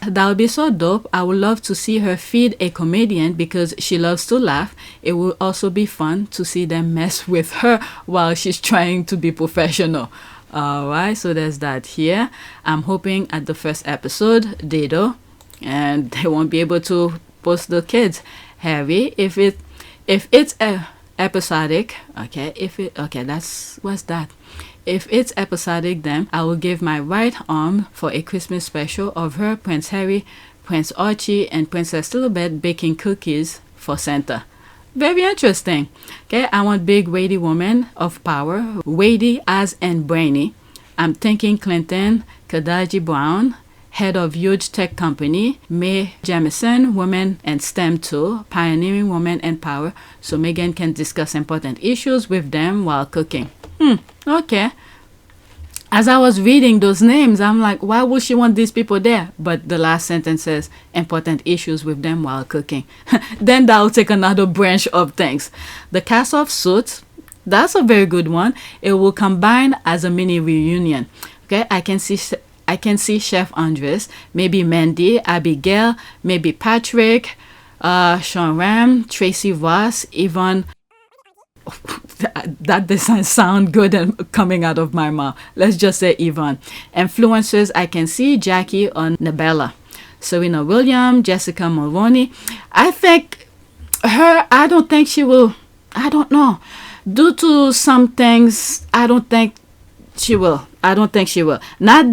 That would be so dope. I would love to see her feed a comedian because she loves to laugh. It will also be fun to see them mess with her while she's trying to be professional. Alright, so there's that here. I'm hoping at the first episode they do, and they won't be able to post the kids. Harry, if it's episodic, okay, what's that? If it's episodic, then I will give my right arm for a Christmas special of her, Prince Harry, Prince Archie, and Princess Elizabeth baking cookies for Santa. Very interesting. Okay, I want big weighty woman of power, weighty as and brainy. I'm thinking Clinton, Kadaji Brown, head of huge tech company, Mae Jemison, woman and STEM too, pioneering woman and power, so Meghan can discuss important issues with them while cooking. Okay. As I was reading those names, I'm like, why would she want these people there? But the last sentence says important issues with them while cooking. Then that will take another branch of things. The cast of Suits, that's a very good one. It will combine as a mini reunion. Okay, I can see Chef Andres, maybe Mandy, Abigail, maybe Patrick, Sean Ram, Tracy Ross, Yvonne. That doesn't sound good and coming out of my mouth. Let's just say Yvonne. Influencers, I can see Jackie or Nabella, Serena Williams, Jessica Mulroney. I think her, I don't think she will, I don't know. Due to some things, I don't think she will. Not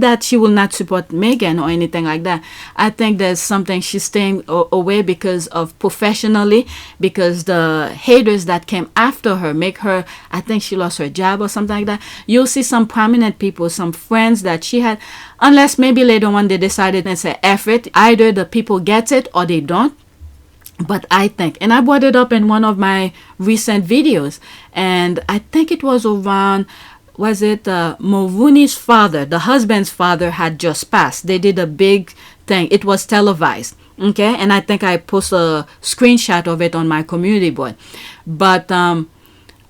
that she will not support Meghan or anything like that. I think there's something she's staying away because of professionally, because the haters that came after her make her, I think she lost her job or something like that. You'll see some prominent people, some friends that she had, unless maybe later on they decided and say, F it, either the people get it or they don't. But I think, and I brought it up in one of my recent videos, and I think it was around, was it Mulroney's father, the husband's father had just passed. They did a big thing. It was televised. Okay. And I think I posted a screenshot of it on my community board. But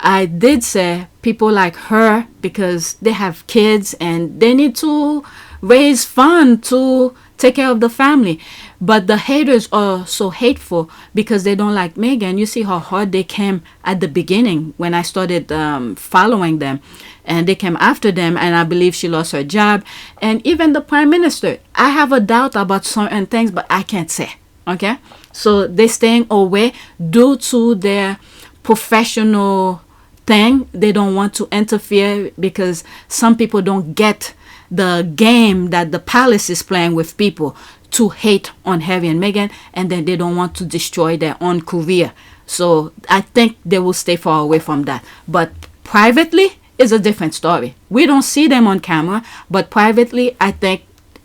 I did say people like her, because they have kids and they need to raise funds to take care of the family. But the haters are so hateful because they don't like Meghan. You see how hard they came at the beginning when I started following them. And they came after them, and I believe she lost her job. And even the prime minister, I have a doubt about certain things, but I can't say. Okay? So they're staying away due to their professional thing. They don't want to interfere because some people don't get the game that the palace is playing with people to hate on Harry and Meghan, and then they don't want to destroy their own career. So I think they will stay far away from that. But privately, is a different story. We don't see them on camera, but privately, I think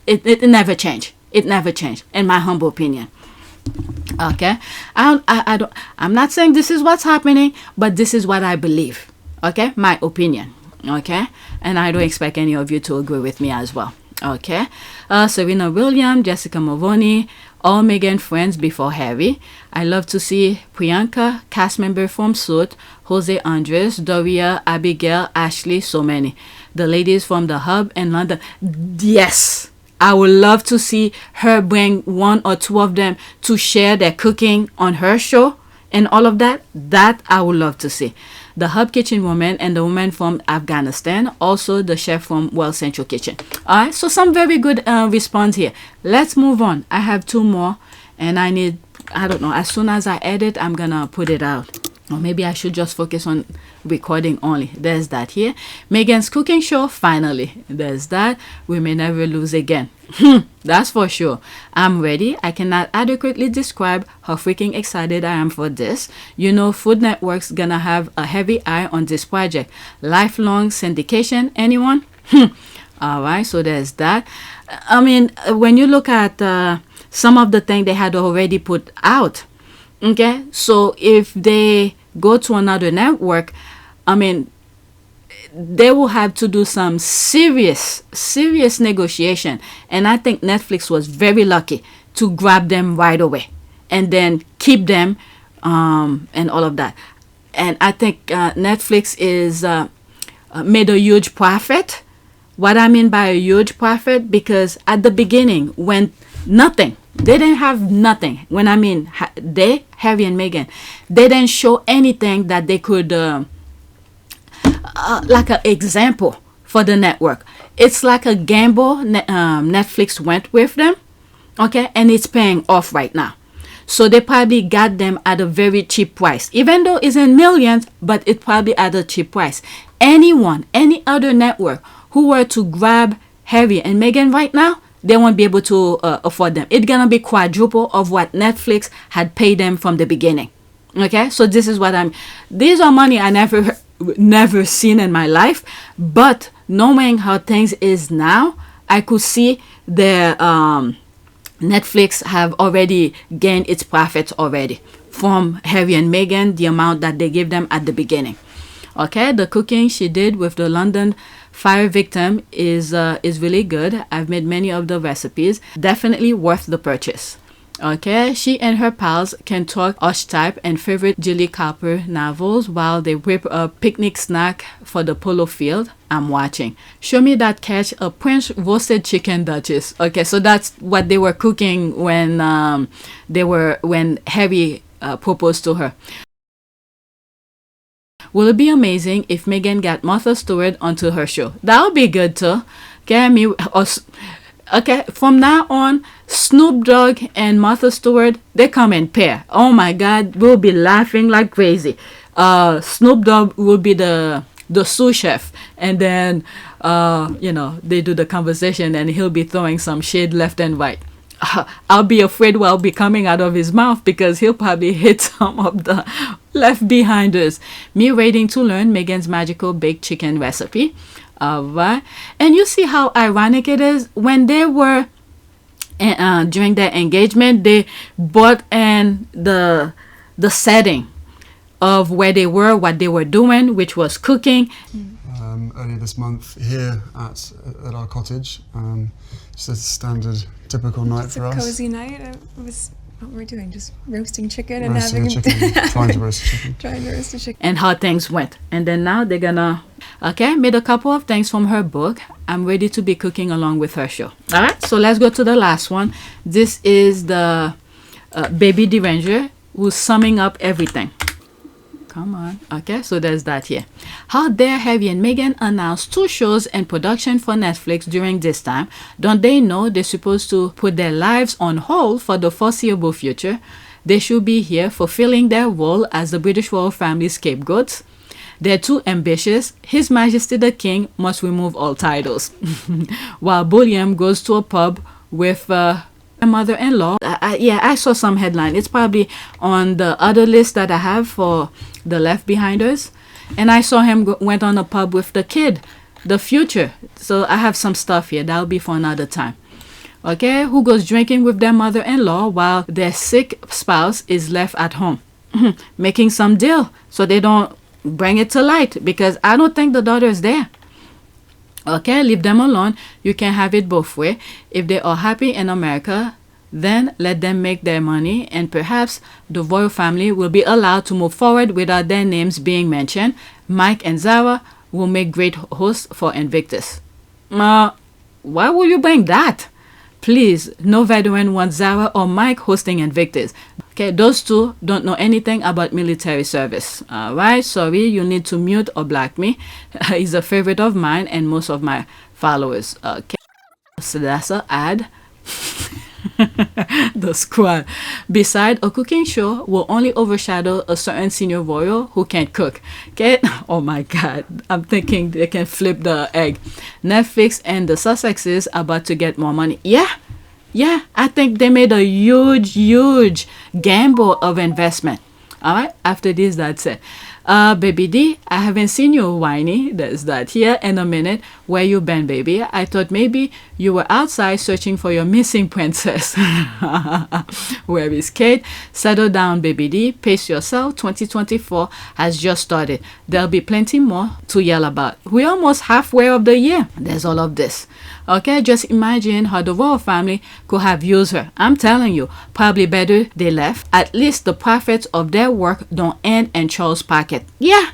it never changed. It never changed, in my humble opinion. Okay, I'm not saying this is what's happening, but this is what I believe. Okay, my opinion. Okay, and I don't expect any of you to agree with me as well. Okay, Serena Williams, Jessica Mulroney, all Meghan friends before Harry. I love to see Priyanka, cast member from Suit, Jose Andres, Doria, Abigail, Ashley, so many. The ladies from the Hub in London. Yes, I would love to see her bring one or two of them to share their cooking on her show and all of that. That I would love to see. The Hub Kitchen woman and the woman from Afghanistan, also the chef from Well Central Kitchen. All right, so some very good response here. Let's move on. I have two more, and I don't know, as soon as I edit, I'm gonna put it out. Or maybe I should just focus on recording only. There's that here. Meghan's cooking show, finally. There's that. We may never lose again. That's for sure. I'm ready. I cannot adequately describe how freaking excited I am for this. You know, Food Network's gonna have a heavy eye on this project. Lifelong syndication, anyone? All right, so there's that. I mean, when you look at some of the things they had already put out, okay, so if they go to another network, I mean, they will have to do some serious negotiation. And I think Netflix was very lucky to grab them right away and then keep them and all of that. And I think Netflix is made a huge profit. What I mean by a huge profit, because at the beginning, when nothing, they didn't have nothing. When I mean Harry and Meghan, they didn't show anything that they could like an example for the network. It's like a gamble Netflix went with them, okay, and it's paying off right now. So they probably got them at a very cheap price, even though it's in millions, but it probably at a cheap price. Any other network who were to grab Harry and Meghan right now, they won't be able to afford them. It's gonna be quadruple of what Netflix had paid them from the beginning. Okay, so this is what these are money I never seen in my life, but knowing how things is now, I could see the Netflix have already gained its profits already from Harry and Meghan, the amount that they gave them at the beginning. Okay, the cooking she did with the London fire victim is really good. I've made many of the recipes. Definitely worth the purchase. Okay, she and her pals can talk archetype and favorite Julie Cooper novels while they whip a picnic snack for the polo field. I'm watching. Show me that catch a French roasted chicken, Duchess. Okay, so that's what they were cooking when Harry proposed to her. Will it be amazing if Meghan got Martha Stewart onto her show? That would be good too. Okay, from now on, Snoop Dogg and Martha Stewart, they come in pair. Oh my God, we'll be laughing like crazy. Snoop Dogg will be the sous chef, and then they do the conversation, and he'll be throwing some shade left and right. I'll be afraid what will be coming out of his mouth, because he'll probably hit some of the left behinders. Me waiting to learn Meghan's magical baked chicken recipe. Right, and you see how ironic it is when they were during their engagement, they brought in the setting of where they were, what they were doing, which was cooking. Earlier this month here at our cottage, just a standard typical night for us. It's a cozy night. What were we doing? Just roasting chicken and roasting having trying to roast chicken. Trying to roast a chicken. And how things went. And then now they're gonna made a couple of things from her book. I'm ready to be cooking along with her show. All right, so let's go to the last one. This is the Baby Deranger, who's summing up everything. Come on. Okay, so there's that here. How dare Harry and Meghan announce 2 shows in production for Netflix during this time? Don't they know they're supposed to put their lives on hold for the foreseeable future? They should be here fulfilling their role as the British royal family scapegoats. They're too ambitious. His Majesty the King must remove all titles. While William goes to a pub with mother-in-law. I saw some headline. It's probably on the other list that I have for the left behinders, and I saw him went on a pub with the kid, the future. So I have some stuff here that'll be for another time. Okay, who goes drinking with their mother-in-law while their sick spouse is left at home, making some deal so they don't bring it to light, because I don't think the daughter is there. Okay, leave them alone. You can have it both ways. If they are happy in America, then let them make their money, and perhaps the royal family will be allowed to move forward without their names being mentioned. Mike and Zara will make great hosts for Invictus. Why would you bring that? Please, no veteran wants Zara or Mike hosting Invictus. Okay, those two don't know anything about military service. Alright, sorry, you need to mute or block me. He's a favorite of mine and most of my followers. Okay, so that's an ad. The squad. Besides, a cooking show will only overshadow a certain senior royal who can't cook. Okay? Oh my God. I'm thinking they can flip the egg. Netflix and the Sussexes are about to get more money. Yeah, I think they made a huge gamble of investment. All right, after this, that's it. Baby D, I haven't seen you whiny. There's that here in a minute. Where you been, baby? I thought maybe you were outside searching for your missing princess. Where is Kate? Settle down, baby D. Pace yourself. 2024 has just started. There'll be plenty more to yell about. We're almost halfway of the year. There's all of this. Okay, just imagine how the royal family could have used her. I'm telling you, probably better they left. At least the profits of their work don't end in Charles' pocket. Yeah,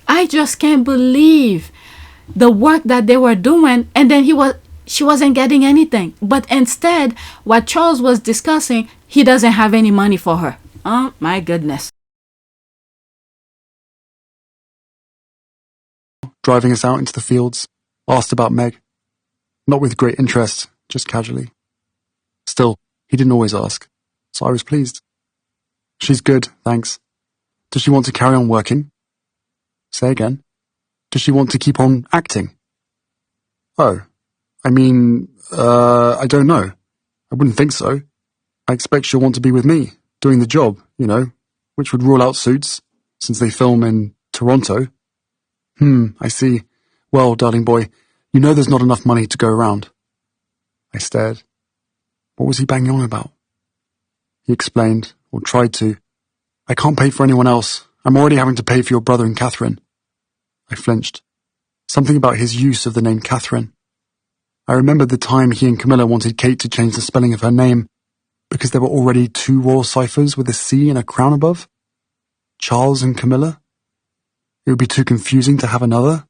I just can't believe the work that they were doing, and then she wasn't getting anything. But instead, what Charles was discussing, he doesn't have any money for her. Oh my goodness. Driving us out into the fields, asked about Meg. Not with great interest, just casually. Still, he didn't always ask, so I was pleased. She's good, thanks. Does she want to carry on working? Say again. Does she want to keep on acting? Oh, I mean, I don't know. I wouldn't think so. I expect she'll want to be with me, doing the job, you know, which would rule out Suits, since they film in Toronto. I see. Well, darling boy, you know there's not enough money to go around. I stared. What was he banging on about? He explained, or tried to. I can't pay for anyone else. I'm already having to pay for your brother and Catherine. I flinched. Something about his use of the name Catherine. I remembered the time he and Camilla wanted Kate to change the spelling of her name because there were already 2 royal ciphers with a C and a crown above. Charles and Camilla? It would be too confusing to have another.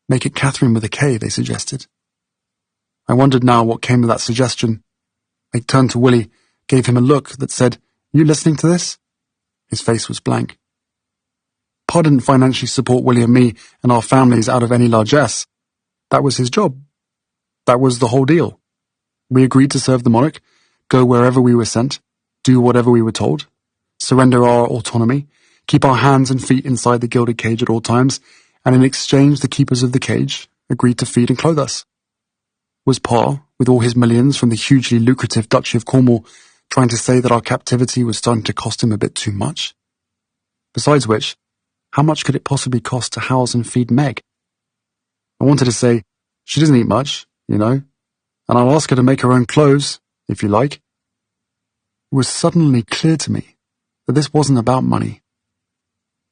Make it Catherine with a K, they suggested. I wondered now what came of that suggestion. I turned to Willie, gave him a look that said, "You listening to this?" His face was blank. Pa didn't financially support Willie and me and our families out of any largesse. That was his job. That was the whole deal. We agreed to serve the monarch, go wherever we were sent, do whatever we were told, surrender our autonomy, keep our hands and feet inside the gilded cage at all times, and in exchange the keepers of the cage agreed to feed and clothe us. Was Pa, with all his millions from the hugely lucrative Duchy of Cornwall, trying to say that our captivity was starting to cost him a bit too much? Besides which, how much could it possibly cost to house and feed Meg? I wanted to say, she doesn't eat much, you know, and I'll ask her to make her own clothes, if you like. It was suddenly clear to me that this wasn't about money.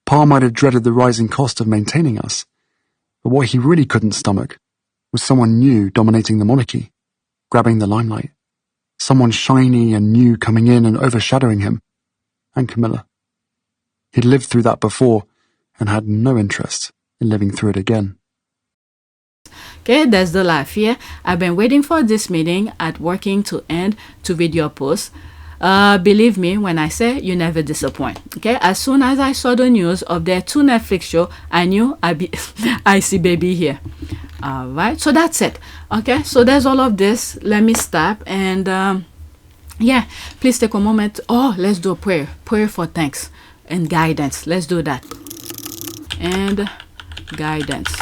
Pa might have dreaded the rising cost of maintaining us, but what he really couldn't stomach was someone new dominating the monarchy, grabbing the limelight. Someone shiny and new coming in and overshadowing him, and Camilla. He'd lived through that before and had no interest in living through it again. Okay, that's the life here. I've been waiting for this meeting at working to end to read your post. Believe me when I say you never disappoint. Okay, as soon as I saw the news of their 2 Netflix show, I knew I see baby here. All right, so that's it. Okay, so there's all of this. Let me stop and yeah, please take a moment. Oh, let's do a prayer for thanks and guidance. Let's do that. And guidance.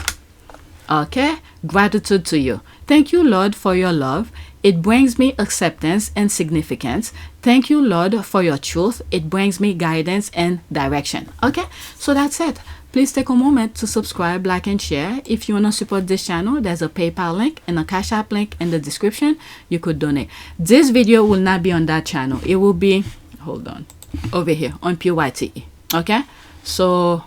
Okay, gratitude to you. Thank you, Lord, for your love. It brings me acceptance and significance. Thank you, Lord, for your truth. It brings me guidance and direction. Okay, so that's it. Please take a moment to subscribe, like, and share. If you want to support this channel, there's a PayPal link and a Cash App link in the description. You could donate. This video will not be on that channel. It will be, hold on, over here on PYTE. Okay, so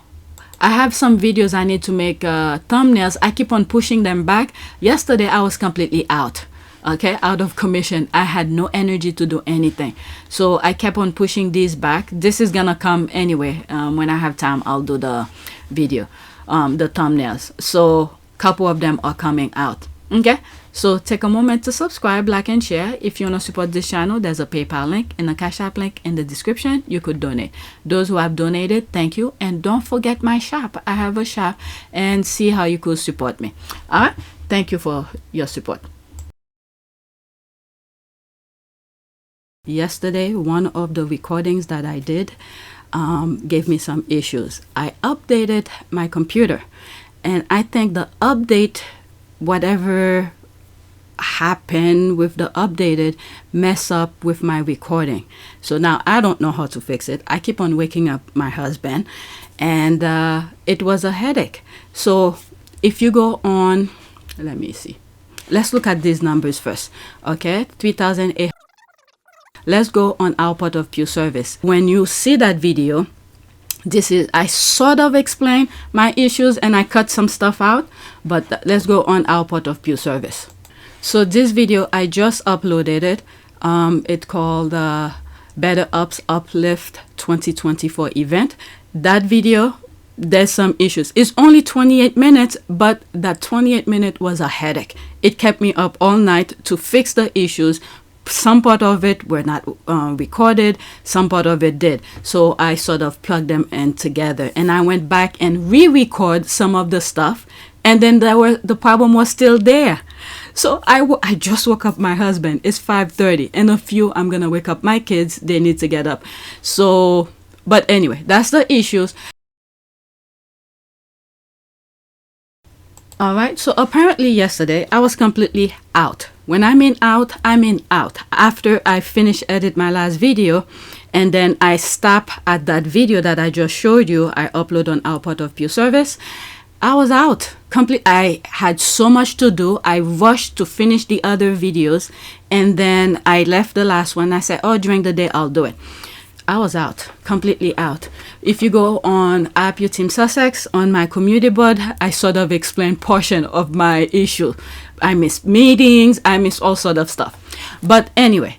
I have some videos I need to make thumbnails. I keep on pushing them back. Yesterday, I was completely out. Okay, out of commission. I had no energy to do anything, so I kept on pushing these back. This is gonna come anyway. When I have time, I'll do the video, the thumbnails. So couple of them are coming out. Okay, so take a moment to subscribe, like, and share. If you want to support this channel, there's a PayPal link and a Cash App link in the description. You could donate. Those who have donated, thank you, and don't forget my shop. I have a shop, and see how you could support me. All right, thank you for your support. Yesterday, one of the recordings that I did gave me some issues. I updated my computer, and I think the update, whatever happened with the updated, mess up with my recording. So now I don't know how to fix it. I keep on waking up my husband, and it was a headache. So if you go on, let me see, let's look at these numbers first. Okay, 3,800. Let's go on output of pure service. When you see that video, this is, I sort of explain my issues and I cut some stuff out, but let's go on output of pure service. So this video, I just uploaded it. It's called Better Ups Uplift 2024 event. That video, there's some issues. It's only 28 minutes, but that 28 minute was a headache. It kept me up all night to fix the issues. Some part of it were not recorded, some part of it did. So I sort of plugged them in together, and I went back and re-record some of the stuff, and then the problem was still there. So I just woke up my husband. It's 5:30. In a few, I'm gonna wake up my kids. They need to get up. So, but anyway, that's the issues. All right, so apparently yesterday I was completely out. When I mean out, I mean out. After I finished edit my last video, and then I stop at that video that I just showed you, I upload on output of pure service. I was out complete. I had so much to do. I rushed to finish the other videos, and then I left the last one. I said, oh, during the day I'll do it. I was out, completely out. If you go on App Your Team Sussex on my community board, I sort of explain portion of my issue. I miss meetings, I miss all sort of stuff. But anyway,